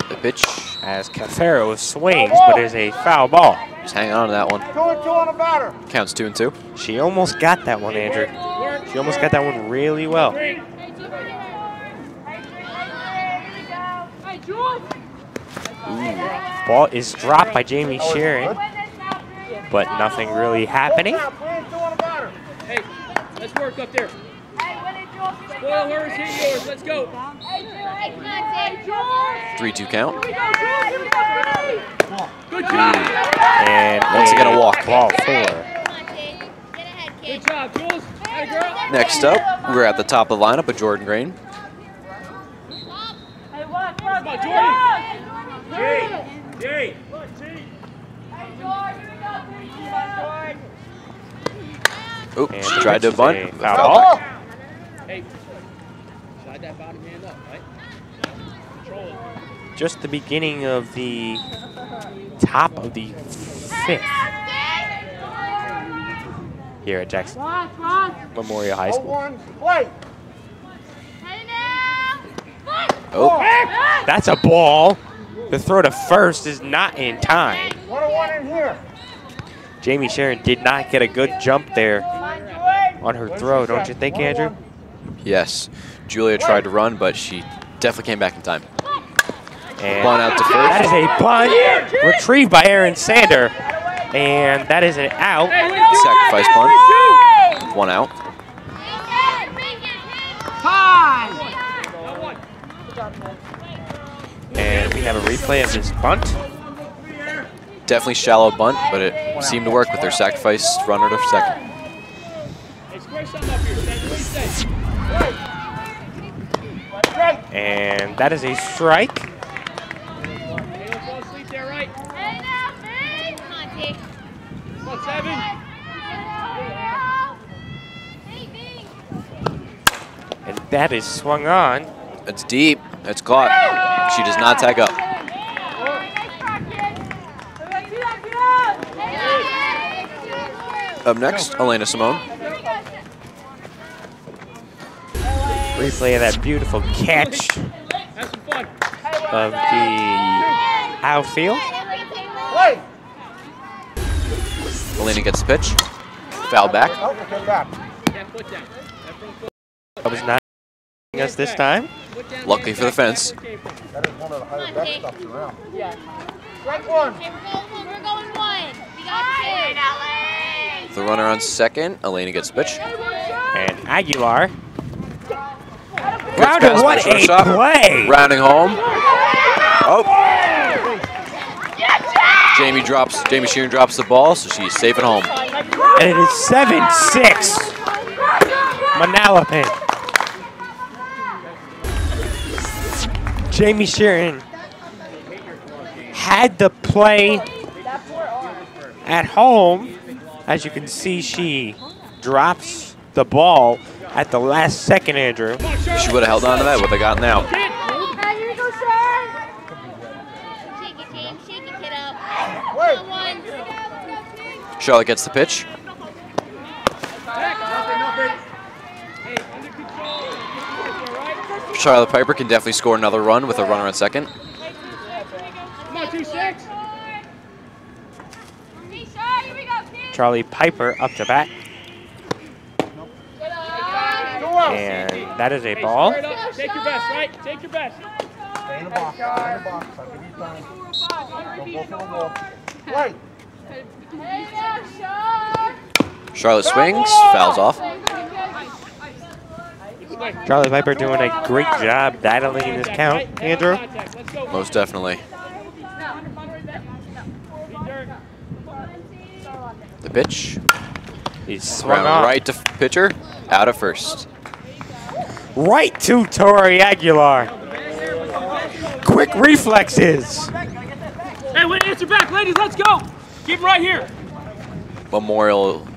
The pitch. As Cafaro swings, but is a foul ball. Just hanging on to that one. 2 and 2 on the batter. Counts 2 and 2. She almost got that one, Andrew. She almost got that one really well. 3. Ball is dropped by Jamie Sharon, but nothing really happening. 3 and 2 on the batter. Hey, let's work up there. Spoil hers, hit yours. Let's go. 3-2 count. Good job. And Once again, a walk. Ball 4. Good job, Jules. Hey, girl. Next up, we're at the top of the lineup with Jordan Green. Come on, Jordan. Jay. Oop, And she the tried to pitch is bunt. a but foul foul ball. back. Hey, slide that bottom hand up, right? Control it. Just the beginning of the top of the 5th here at Jackson Memorial High School. 0-1, play. Oh, That's a ball. The throw to first is not in time. 1-1 in here. Jamie Sharon did not get a good jump there on her throw, don't you think, Andrew? yes. Julia tried to run, but she definitely came back in time. And Bunt out to first. that is a bunt retrieved by Aaron Sander, and that is an out. Sacrifice bunt. 1 out. And we have a replay of this bunt. Definitely shallow bunt, but it seemed to work with their sacrifice runner to second. Hey, square something up here, Sandra. What do you say? And that is a strike. Hey, don't fall asleep there, right? Come on, 7. And that is swung on. It's deep. It's caught. She does not tag up. Up next, Elena Simone. Replay of that beautiful catch Have some fun. of the outfield. Play. Elena gets the pitch. Foul back. Oh, okay, back. That foot down. That front foot. That was not us this time. Foot down, Luckily hands for the back. fence. That is one of the higher best stuffs around. Strike 1. We're going 1. We got 2. The runner on second. Elena gets the pitch. And Aguilar. pass Rounder, by what a shortstop. play! Rounding home. Oh. Jamie Sheeran drops the ball, so she's safe at home. And it is 7-6. Manalapan. Jamie Sheeran had the play at home. As you can see, she drops the ball at the last second, Andrew. If she would have held on to that, would have gotten out. Here you go, Sharon. Shake it, team. Shake it, kiddo. Wait. Come on. Charlotte gets the pitch. Hey, under control. All right? Charlotte Piper can definitely score another run with a runner on second. Come on, 2-6. Here we go, kid. Charlie Piper up to bat. Go out. And that is a Hey, ball. square it up. Take your best, right? Take your best. Stay in the box. Stay in the box. I'll give you time. Don't go for the wall. Play. Hey now, Sean. Charlotte swings, fouls off. Charlie Piper doing a great job battling in this count, Andrew. Let's go. Most definitely. The pitch. He's swung Ground on. right to pitcher. Out of first. Right to Tori Aguilar. Quick reflexes. Hey, wait, answer back, ladies. Let's go. Keep him right here. Memorial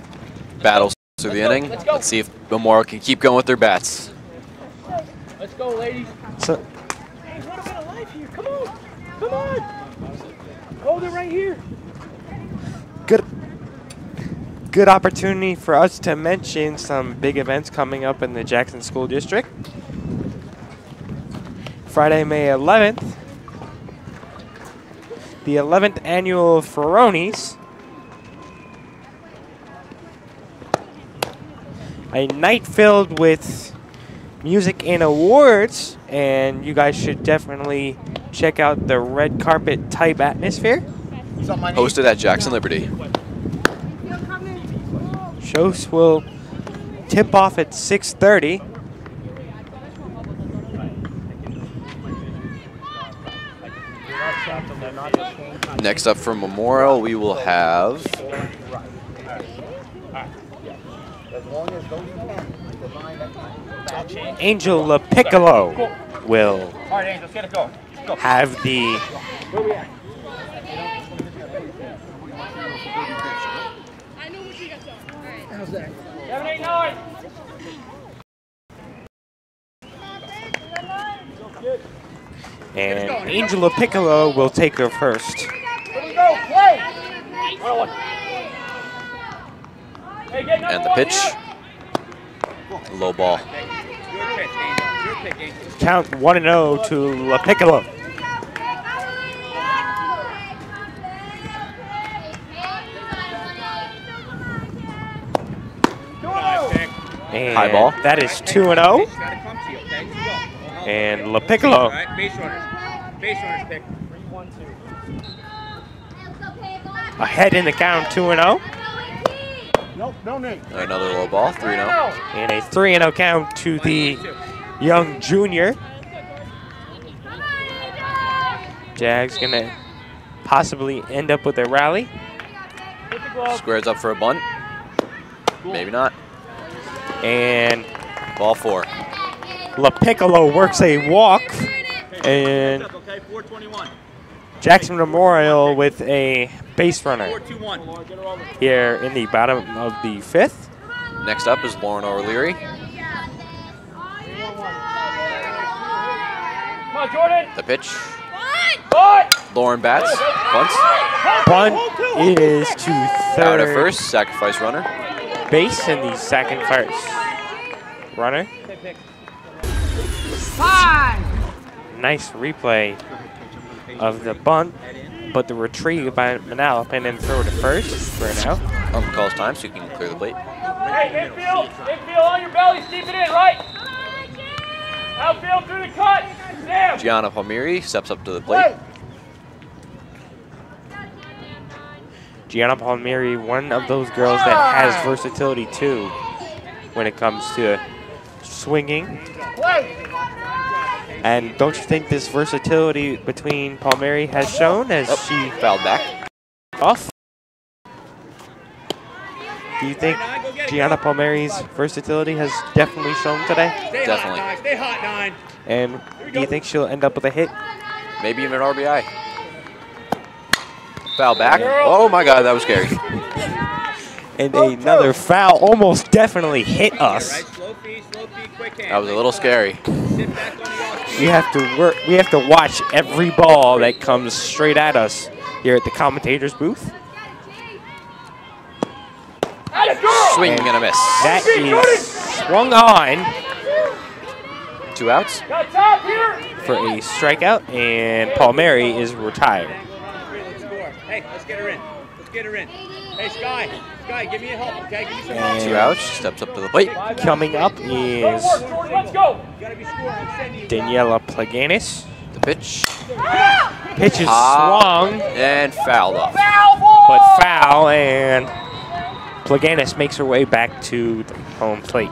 battles through the inning. Let's see if Memorial can keep going with their bats. Let's go, ladies. So, Hey, a little bit of life here. Come on. Come on. Hold it right here. good opportunity for us to mention some big events coming up in the Jackson School District. Friday, May 11th, the 11th annual Ferronis. A night filled with music and awards, and you guys should definitely check out the red carpet type atmosphere. Hosted at Jackson Liberty. Shows will tip off at 6:30. Next up from Memorial, we will have Angel LaPiccolo will All right, Angel, let's get it going. Let's go. have the I know what you got done. All right. How's that? 7, 8, 9. and Angel LaPiccolo will take her first. Here we go, play. Hey, get number and the 1 pitch. here. Low ball. Your pitch, Angel. Your pick, Angel. Count 1-0 to LaPiccolo. Nice pick. And High ball. that is 2-0. Gotta come to you, okay? Let's go. And All LaPiccolo right, base runners. Base runners pick. 3, 1, 2. ahead in the count, 2-0. Nope, no need. Another low ball, 3-0. And a 3-0 count to the young junior. Jags gonna possibly end up with a rally. Hit the glove. Squares up for a bunt. Maybe not. And Ball 4. LaPiccolo works a walk. And Up, okay? 421. Jackson Memorial with a base runner 421. here in the bottom of the 5th. Next up is Lauren O'Leary. Come on, Jordan. The pitch. Bunt. Lauren bats. Bunts. Bunt is to Out at third first. Sacrifice runner. base and the second first runner. Nice replay of the bunt, but the retrieve by Manalapan and throw to first for now. Calls time so you can clear the plate. Hey, infield on your bellies, keep it in, right? Outfield through the cut. Sam. Gianna Palmieri steps up to the plate. Gianna Palmieri, one of those girls that has versatility too when it comes to swinging. And don't you think this versatility between Palmieri has shown as she Fouled back. off? Do you think Gianna Palmieri's versatility has definitely shown today? Stay Definitely. hot, 9. Stay hot, 9. And do you think she'll end up with a hit? Maybe even an RBI. Foul back. Oh my God, that was scary. And another foul almost definitely hit Right, us. slow feet, quick hands. That was a little scary. Sit back on the off. We have to work. We have to watch every ball that comes straight at us here at the commentators booth. Swing and a miss. That is swung on 2 outs. Got top here. for a strikeout, and Palmieri is retired. Let's score. Hey, let's get her in. Let's get her in. Hey, Sky, give me a help, okay? Give me some help. 2 outs. Steps up to the plate. Coming up is Jordan, let's go. You gotta be scoring. I'm sending you. Daniela Plaganis. The pitch. Pitch is High. swung, And fouled off. but foul, and Plaganis makes her way back to the home plate.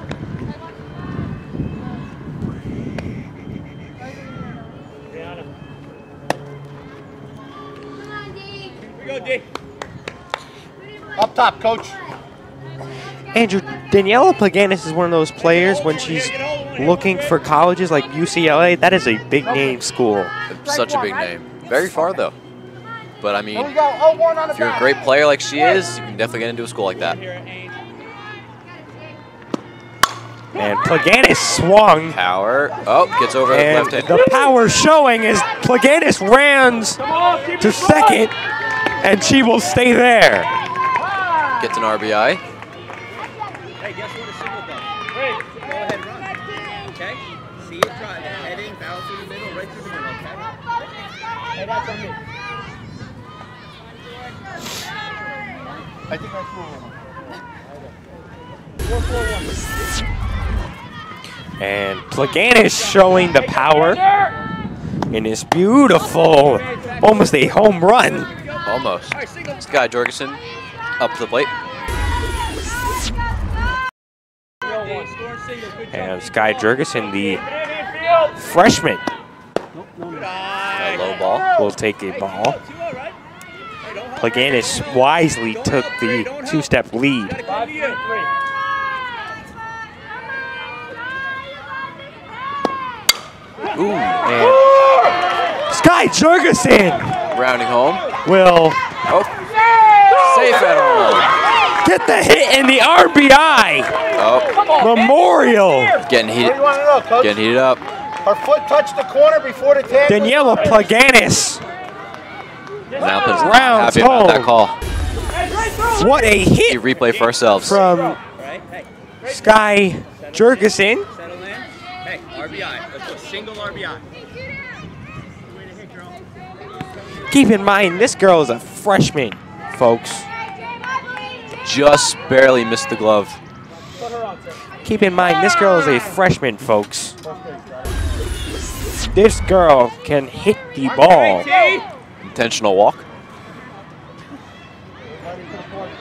Here we go, D. Up top, coach. Andrew, Daniela Plaganis is one of those players when she's looking for colleges like UCLA. That is a big name school. Such a big name. Very far though. But I mean, Here we go. 0-1 on the if you're a battery. great player like she is, you can definitely get into a school like that. And Plaganis swung. Power. Oh, gets over the And left hand. the power showing as Plaganis runs to second, and she will stay there. Gets an RBI. Hey, guess what a single does? Go ahead, run. Okay? See it try. Heading, foul through the middle, right through the middle, okay? Hey, that's on me. I think I threw one. And Plaganis showing the power in this beautiful, almost a home run. Almost. Sky Jorgensen up to the plate. And Sky Jurgensen, the freshman, A low ball. will take a ball. Plaganis wisely took the two-step lead. Ooh. And Sky Jurgensen Rounding home. will Oh. Safe at home. get the hit and the RBI. Oh. Memorial. Getting What do heated. you want to know, Coach? Getting heated up. Her foot touched the corner before the tag. Daniela Plaganis. Manalapan's not Rounds happy about that home. call. What a We hit replay for ourselves. from Sky Jurgensen. Settle in. Hey, RBI. Let's go single RBI. Keep in mind, this girl is a freshman, folks. Just barely missed the glove. Keep in mind, this girl is a freshman, folks. This girl can hit the ball. Intentional walk.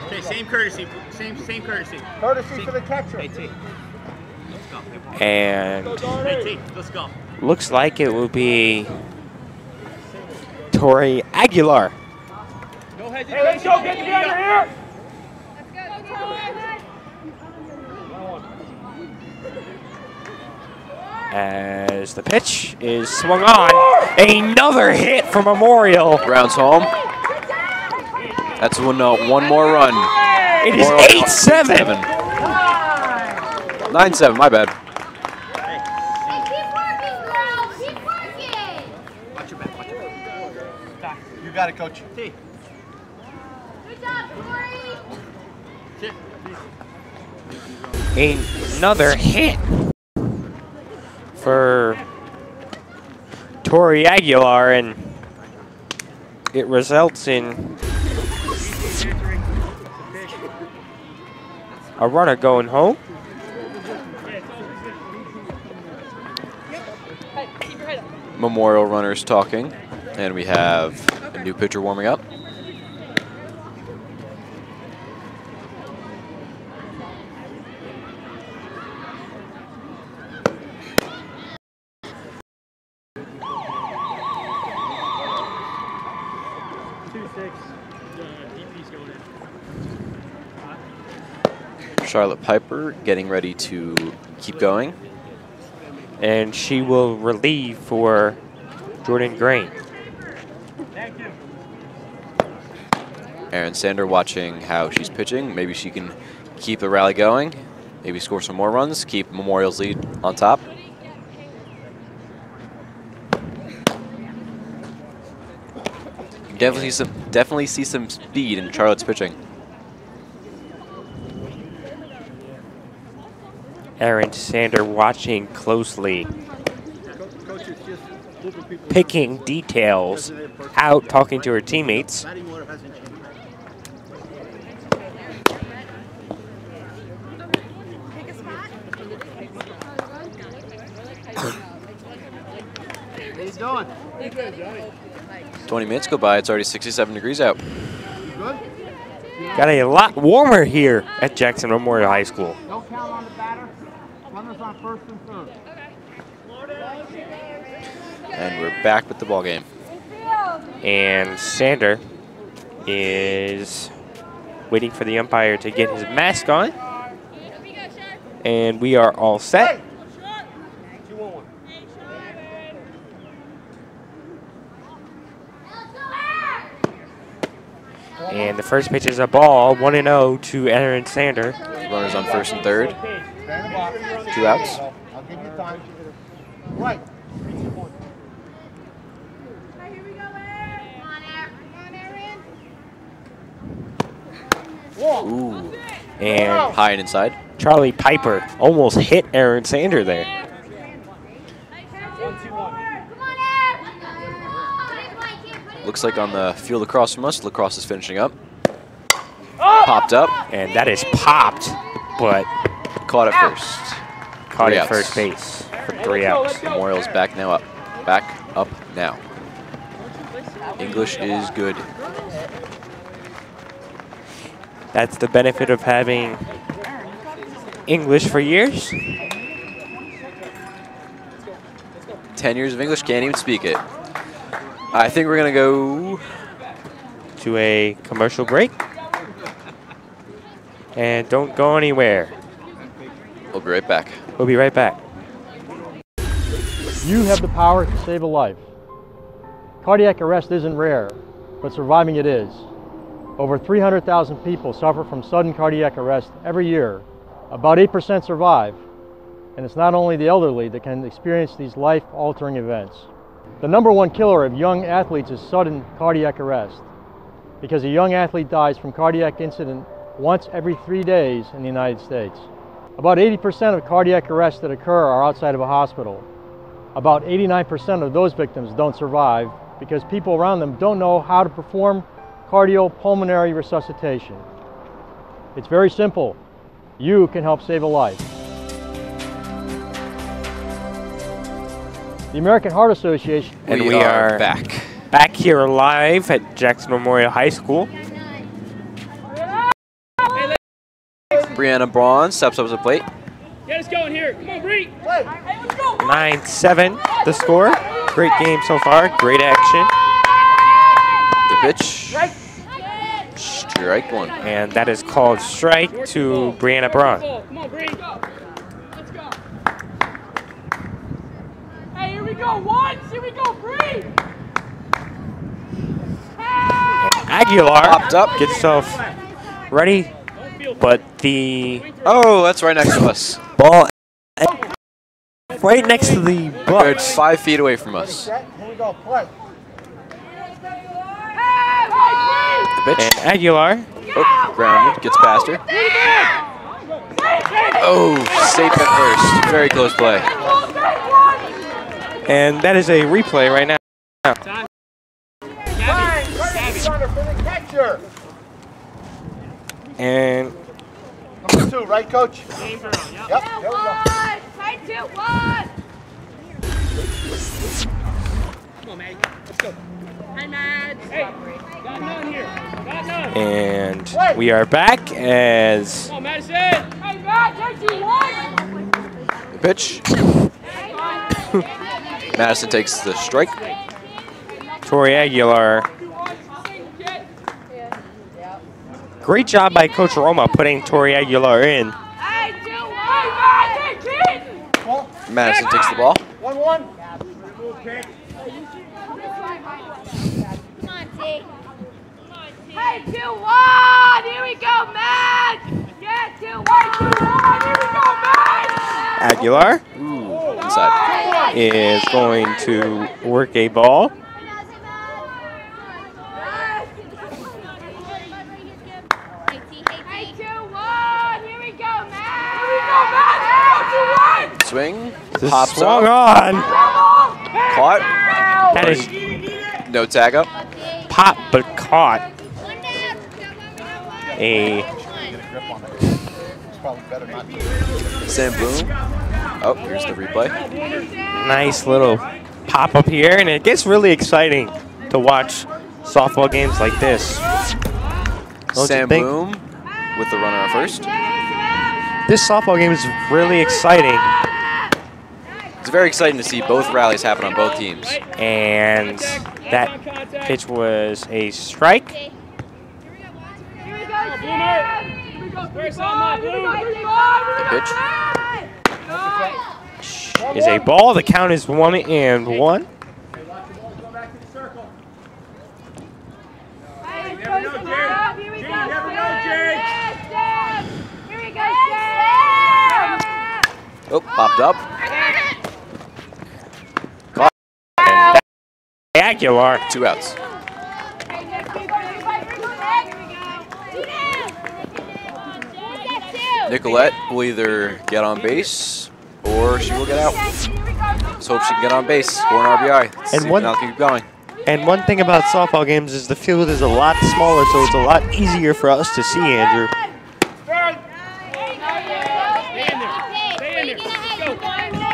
Okay, same courtesy. Same courtesy. Courtesy for the catcher. Hey, T. Let's go. And Hey, T. Let's go. looks like it will be Tori Aguilar. No hesitation. Hey, let's go. Get together here. As the pitch is swung on. Another hit for Memorial. Rounds home. That's one more run. It is Memorial 8-7. 9-7, my bad. Hey, keep working, girls. Keep working. Watch your back. Watch your back. You got it, Coach. T. Good job, Tori. Another hit for Tori Aguilar, and it results in a runner going home. Memorial runners talking, and we have a new pitcher warming up. Charlotte Piper getting ready to keep going. And she will relieve for Jordan Grain. Erin Sander watching how she's pitching. Maybe she can keep the rally going. Maybe score some more runs. Keep Memorial's lead on top. Definitely see some speed in Charlotte's pitching. Erin Sander watching closely, picking details out, talking to her teammates. He's doing. 20 minutes go by. It's already 67 degrees out. Good? Got a lot warmer here at Jackson Memorial High School. Don't count on the batter. Runners on first and third. And we're back with the ball game. And Sander is waiting for the umpire to get his mask on. And we are all set. And the first pitch is a ball, 1-0 to Aaron Sander. Runners on first and third. 2 outs. I'll give you time. Right. Ooh. And High and inside. Charlie Piper almost hit Aaron Sander there. Looks like on the field across from us, lacrosse is finishing up. Popped up. And that is popped, but Caught it first. caught 3 at outs. first base for 3 outs. Memorial's back now up. Back up now. English is good. That's the benefit of having English for years. 10 years of English, can't even speak it. I think we're going to go To a commercial break. And don't go anywhere. We'll be right back. We'll be right back. You have the power to save a life. Cardiac arrest isn't rare, but surviving it is. Over 300,000 people suffer from sudden cardiac arrest every year. About 8% survive, and it's not only the elderly that can experience these life-altering events. The #1 killer of young athletes is sudden cardiac arrest, because a young athlete dies from cardiac incident once every 3 days in the United States. About 80% of cardiac arrests that occur are outside of a hospital. About 89% of those victims don't survive because people around them don't know how to perform cardiopulmonary resuscitation. It's very simple. You can help save a life. The American Heart Association. And we are back here live at Jackson Memorial High School. Brianna Braun steps up to the plate. Get us going here. Come on, Bree. Hey, let's go. 9-7 the score. Great game so far. Great action. The pitch. Strike one. And that is called strike to Brianna Braun. Come on, Bree. Let's go. Hey, here we go. Once. Here we go, Bree. And Aguilar Popped up. gets himself ready, but the Oh, that's right next to us. ball right next to the Good, Bucks. 5 feet away from us. Here we go. Play. The pitch. And Aguilar, Oh, grounded. Gets past her. Oh, safe at first. Very close play. and that is a replay right now. Runner for the catcher. And #2, right, Coach? Yep. There we go. 3-2-1. Come on, Maddie. Let's go. Hi, Mads. Hey, got none here. Got none. and we are back as Come on, Madison. Hey, Matt, 3-2-1. The pitch. Madison takes the strike. Tori Aguilar. Great job by Coach Roma putting Tori Aguilar in. Hey, 2-1. Madison takes the ball. 1-1. Come on, T. Hey, 2-1. Here we go, Matt. Yeah, 2-1. 2-1. Here we go, Matt. Ooh, Aguilar inside. is going to work a ball. Hey, 2-1. Here we go, Matt. Here we go, Matt. 2-1. Swing. This Pops swung up. on. Caught. That is No tag up. pop, but caught. A It's probably better not to. Sam Bloom. Oh, here's the replay. nice little pop up here, and it gets really exciting to watch softball games like this. Don't you Sam think? Bloom with the runner on first. This softball game is really exciting, It's very exciting to see both rallies happen on both teams. and that pitch was a strike. Here we go, Boomer. Here we go. Where's on that, Blue? The pitch. Is a ball. The count is 1-1. Hey, watch the ball go back to the circle. Here You never know, Jake. we Jake, go, you never know, Jake. Sam. Here we go, Sam. Oh, popped up. Aguilar. 2 outs. Nicolette will either get on base or she will get out. Let's hope she can get on base, score an RBI. Let's And see if one- Manalapan can keep going. And one thing about softball games is the field is a lot smaller, so it's a lot easier for us to see, Andrew. Stay in there. Stay in there. Let's go.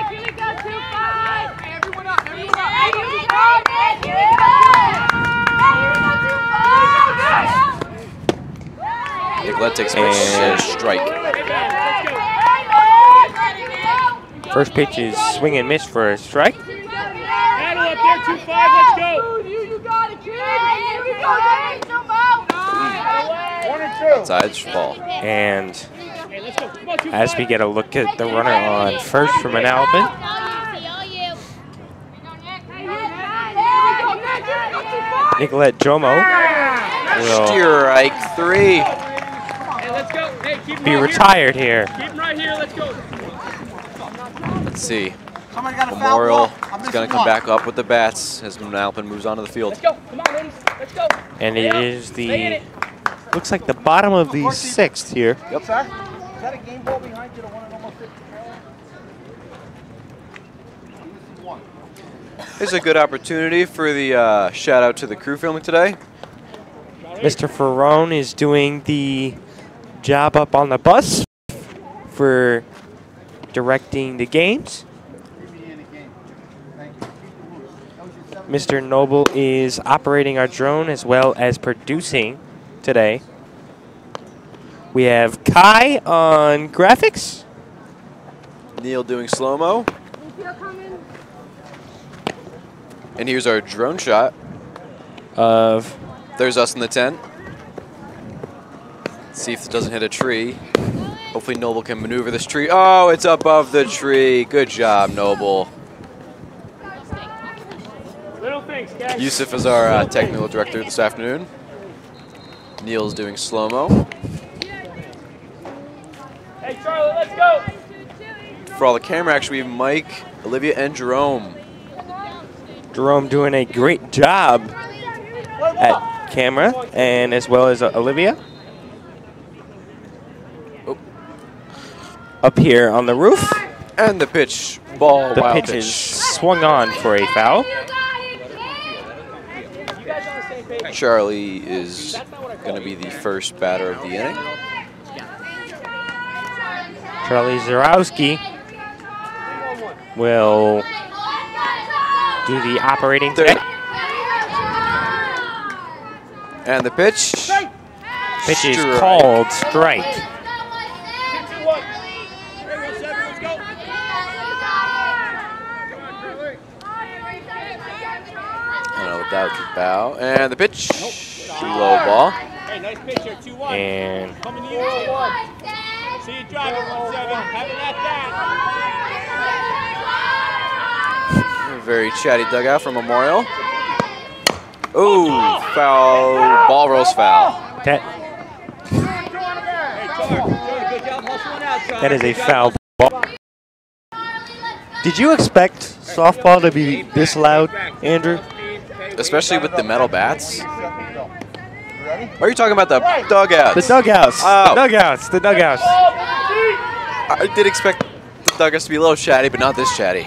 Here we go, 2-5. Everyone up. Everyone up. Here we go, Nick. Here we go. Nicolette takes a pitch and a strike. Hey, man, let's go. First pitch is swing and miss for a strike. Battle up there, 2-5. Let's go. You got it, kid. Here we go, Nick. One or two. Outside ball. And Hey, let's go. Come on, 2-5. as we get a look at the runner on first for Manalapan, Nicolette Jomo will Strike 3. Hey, let's go. Hey, keep him be right retired here. Here. Keep him right here. Let's go. Let's see. Somebody got a foul Memorial ball. I'm is missing going to come one. back up with the bats as Manalapan moves onto the field. Let's go. Come on, ladies. Let's go. And it is Stay in the, it. looks like the bottom of the sixth here. Yep, sir. Is that a game ball behind you? The one that almost hit the wall? Here's a good opportunity for the shout out to the crew filming today. Mr. Ferrone is doing the job up on the bus for directing the games. Mr. Noble is operating our drone as well as producing today. We have Kai on graphics. Neil doing slow-mo. And here's our drone shot. Of There's us in the tent. See if it doesn't hit a tree. Hopefully Noble can maneuver this tree. Oh, it's above the tree. Good job, Noble. Little things, guys. Yusuf is our technical director this afternoon. Neil's doing slow-mo. Hey, Charlie, let's go. For all the camera action, we have Mike, Olivia, and Jerome. Jerome doing a great job at camera, and as well as Olivia. Oh. Up here on the roof, And the pitch, ball, the wild pitch is swung on for a foul. Charlie is going to be the first batter of the inning. Charlie Zarowski will do the operating today. And the pitch. Pitch is Strike. called strike. 2-1. Let's go. I don't know what that was about. And the pitch. Low ball. Hey, nice pitch here. 2-1. And Coming to you. 2-1. See you driving 1-7. Have it at that. A very chatty dugout for Memorial. Ooh, foul. Ball rolls foul. that, Hey, Char. Good job hustling out, Char. that is a foul ball. Did you expect softball to be this loud, Andrew? Especially with the metal bats. Are you talking about the dugouts? The dugouts. Oh. The dugouts. The dugouts. I did expect the dugouts to be a little chatty, but not this chatty.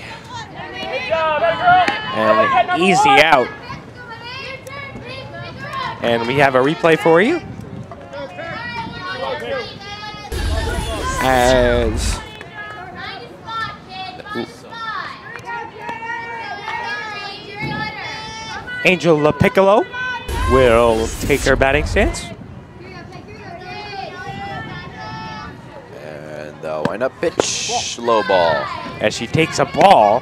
And an easy out. And we have a replay for you. As Angel LaPiccolo will take her batting stance. And the wind-up pitch, low ball. As she takes a ball.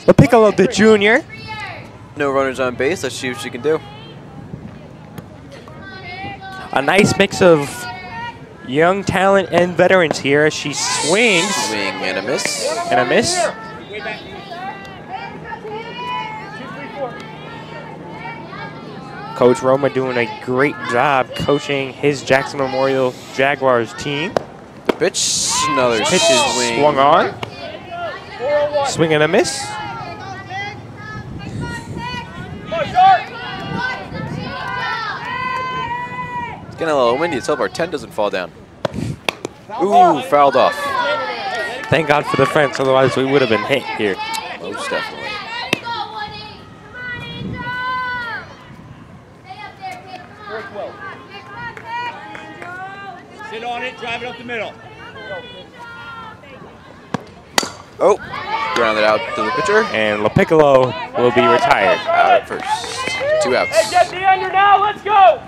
LaPiccolo, the junior. No runners on base. Let's see what she can do. A nice mix of young talent and veterans here as she swings. Swing and a miss. And a miss. Coach Roma doing a great job coaching his Jackson Memorial Jaguars team. The pitch, another Pitch is swing. swung on. Swing and a miss. It's getting a little windy. Let's hope our tent doesn't fall down. Ooh, fouled off. Thank God for the fence, otherwise we would have been hit here. Most definitely. Sit on it, drive it up the middle. Oh, grounded out to the pitcher. And LaPiccolo will be retired. Out at first. 2 outs. Hey, get the under now. Let's go.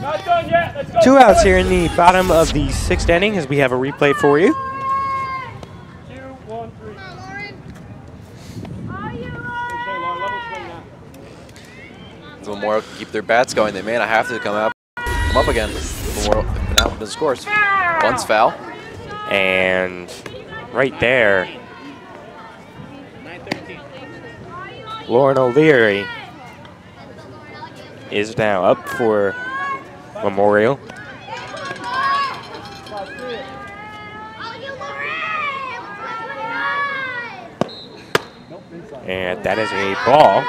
Not done yet. Let's go. 2 outs here in the bottom of the 6th inning as we have a replay for you. 2, 1, 3. The Memorial can keep their bats going. They may not have to come up again. Memorial now doesn't score. Bunts foul. And right there, Lauren O'Leary is now up for Memorial. And that is a ball.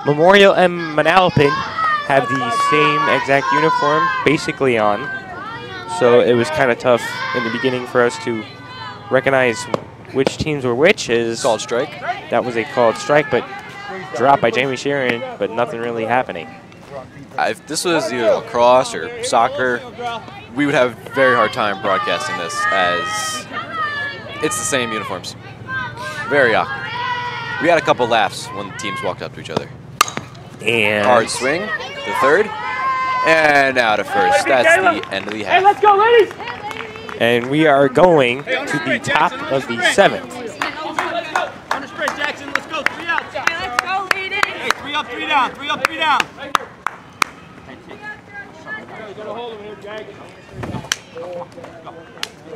Memorial and Manalapan have the same exact uniform basically on. So it was kind of tough in the beginning for us to recognize which teams were which. Called strike. That was a called strike, but dropped by Jamie Sheeran, but nothing really happening. If this was either lacrosse or soccer, we would have a very hard time broadcasting this as it's the same uniforms. Very awkward. We had a couple laughs when the teams walked up to each other. And hard swing, the third, and out of first. That's the end of the half. Hey, let's go, ladies. And we are going to the top of the 7th. On the sprint, Jackson. Let's go. 3 outs. Hey, let's go, ladies. Hey, 3 up, 3 down. 3 up, 3 down. Get a hold of him, Jag.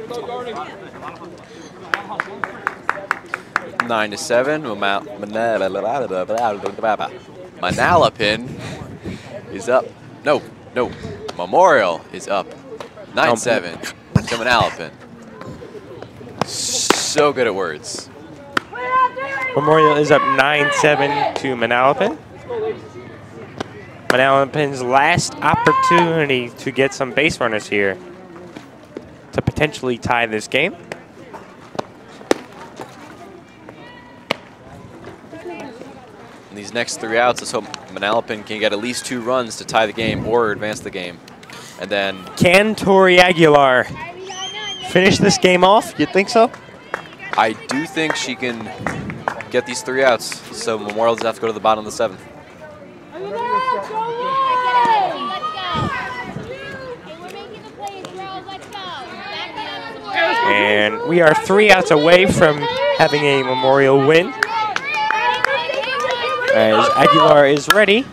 Go, guarding. 9-7. Manalapan is up. No. Memorial is up. 9-7 to Manalapan. So good at words. Memorial is up 9-7 to Manalapan. Manalapan's last opportunity to get some base runners here to potentially tie this game. In these next 3 outs, let's hope Manalapan can get at least 2 runs to tie the game or advance the game. And then Can Tori Aguilar finish this game off? You think so? I do think she can get these 3 outs, so Memorial doesn't have to go to the bottom of the 7th. And we are 3 outs away from having a Memorial win. As Aguilar is ready.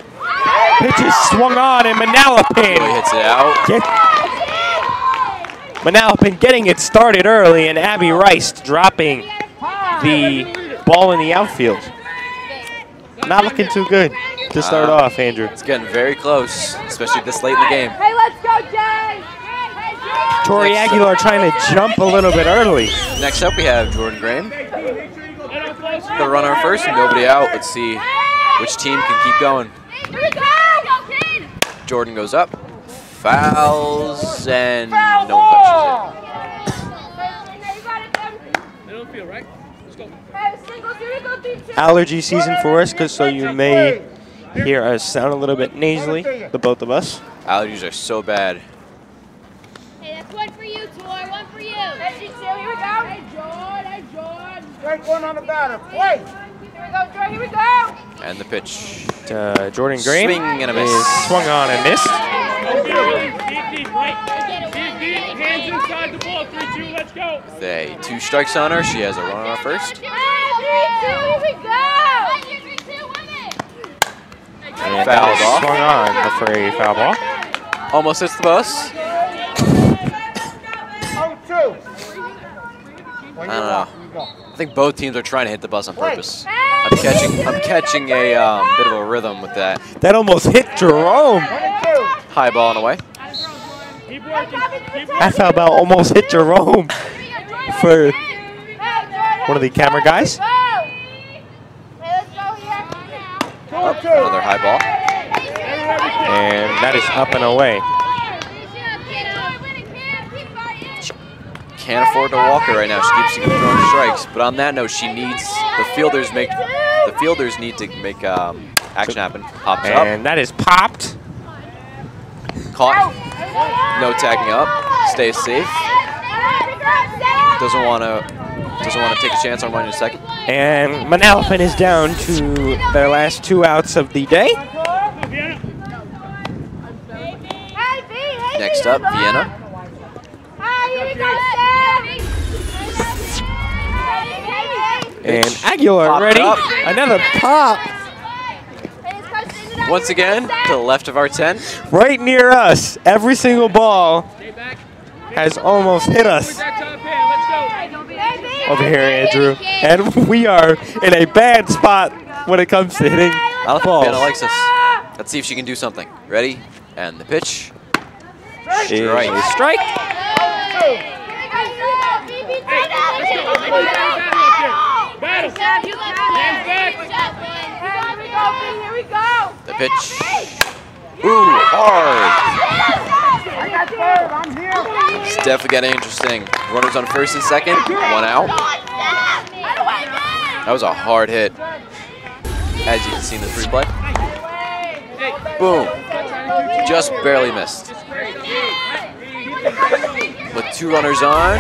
Pitch is swung on and Manalapan Boy hits it out. Manalapan getting it started early and Abby Rice dropping the ball in the outfield. Not looking too good to start off, Andrew. It's getting very close, especially this late in the game. Hey, let's go, Jay. Tori Aguilar trying to jump a little bit early. Next up, we have Jordan Graham. The runner first, nobody out. Let's see which team can keep going. Here we go. Jordan goes up, fouls, and no one touches They don't feel right. Let's go. Allergy season for us, so you may hear us sound a little bit nasally, the both of us. it. Allergies are so bad. Hey, that's one for you, Tor. One for you. Hey, here we go. Hey, George. Hey, George. Strike one on the batter. Play. Here we go, George. Here we go. And the pitch. Jordan Graham Swing and a miss. is swung on and missed. Deep, right? Deep, hands inside the ball. 3-2, let's go. With a 2 strikes on her, she has a runner on first. Hey, 3-2. Here we go. And Fouled off. swung on for a foul ball. Almost hits the bus. I don't know. I think both teams are trying to hit the bus on purpose. I'm catching a bit of a rhythm with that. That almost hit Jerome. High ball and away. That foul ball almost hit Jerome for one of the camera guys. Another high ball. And that is up and away. Can't afford to walk her right now. She keeps throwing strikes. But on that note, she needs the fielders need to make action happen. Pops up. And that is popped. Caught. No tagging up. Stays safe. Doesn't want to take a chance on running a second. And Manalapan is down to their last 2 outs of the day. Next up, Vienna. And Aguilar Popped ready. up. Another pop Once again, to the left of our tent. right near us. Every single ball has almost hit us over here, Andrew. And we are in a bad spot when it comes to hitting I don't think balls. Vienna likes us. Let's see if she can do something. Ready? And the pitch. Strike. Strike. The pitch. Ooh, hard. It's definitely getting interesting. Runners on first and second. 1 out. That was a hard hit. As you can see in the replay. Boom. Just barely missed. With 2 runners on,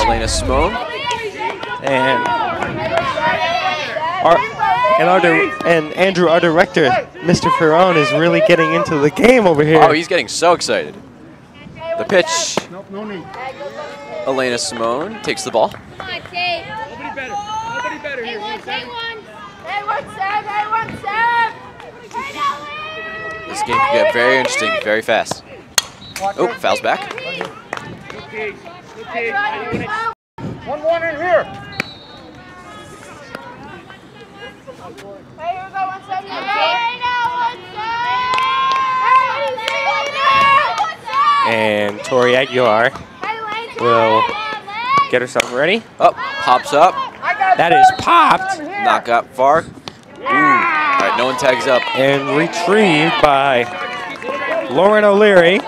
Elena Simone. And Andrew, our director, Mr. Ferron, is really getting into the game over here. Oh, he's getting so excited. The pitch. Elena Simone takes the ball. Nobody better here. This game can get very interesting, very fast. Oh, fouls back. Okay. 1-1 in here. And Tori Aguilar will get herself ready. Up, pops up. That is popped Knock out far. Ooh. All right, no one tags up. and retrieved by Lauren O'Leary.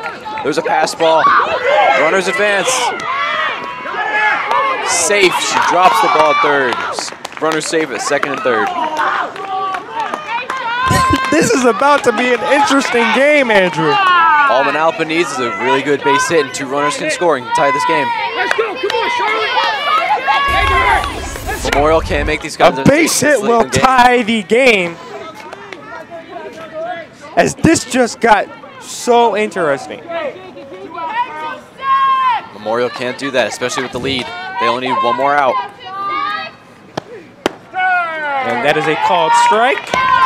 There's a pass ball. Runners advance. Safe. She drops the ball at third. Runners safe at second and third. This is about to be an interesting game, Andrew. All Manalapan needs is a really good base hit, and 2 runners can score and tie this game. Let's go. Come on, Charlotte. Memorial can't make these kinds A of base hit will tie the game. As this just got so interesting. Memorial can't do that, especially with the lead. They only need 1 more out. And that is a called strike.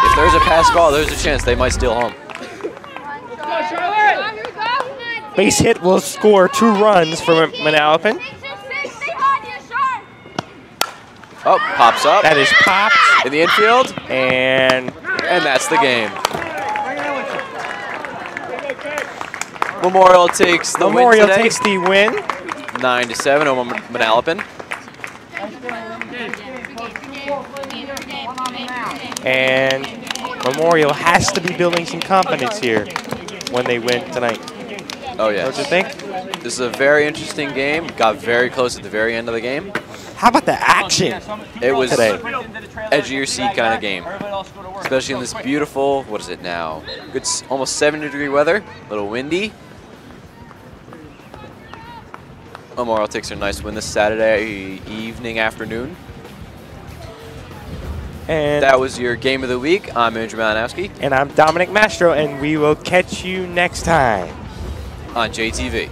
If there's a pass ball, there's a chance they might steal home. Base hit will score 2 runs for Manalapan. Oh, pops up. That is popped. In the infield. And that's the game. Memorial takes the win today. takes the win. 9-7 over Manalapan. And Memorial has to be building some confidence here when they win tonight. Oh, yes. Don't you think? This is a very interesting game. Got very close at the very end of the game. How about the action It was today? edge of your seat kind of game. Especially in this beautiful, what is it now? Good, almost 70-degree weather. A little windy. Memorial takes a nice win this Saturday afternoon. And That was your game of the week. I'm Andrew Malinowski And I'm Dominic Mastro, and we will catch you next time on JTV.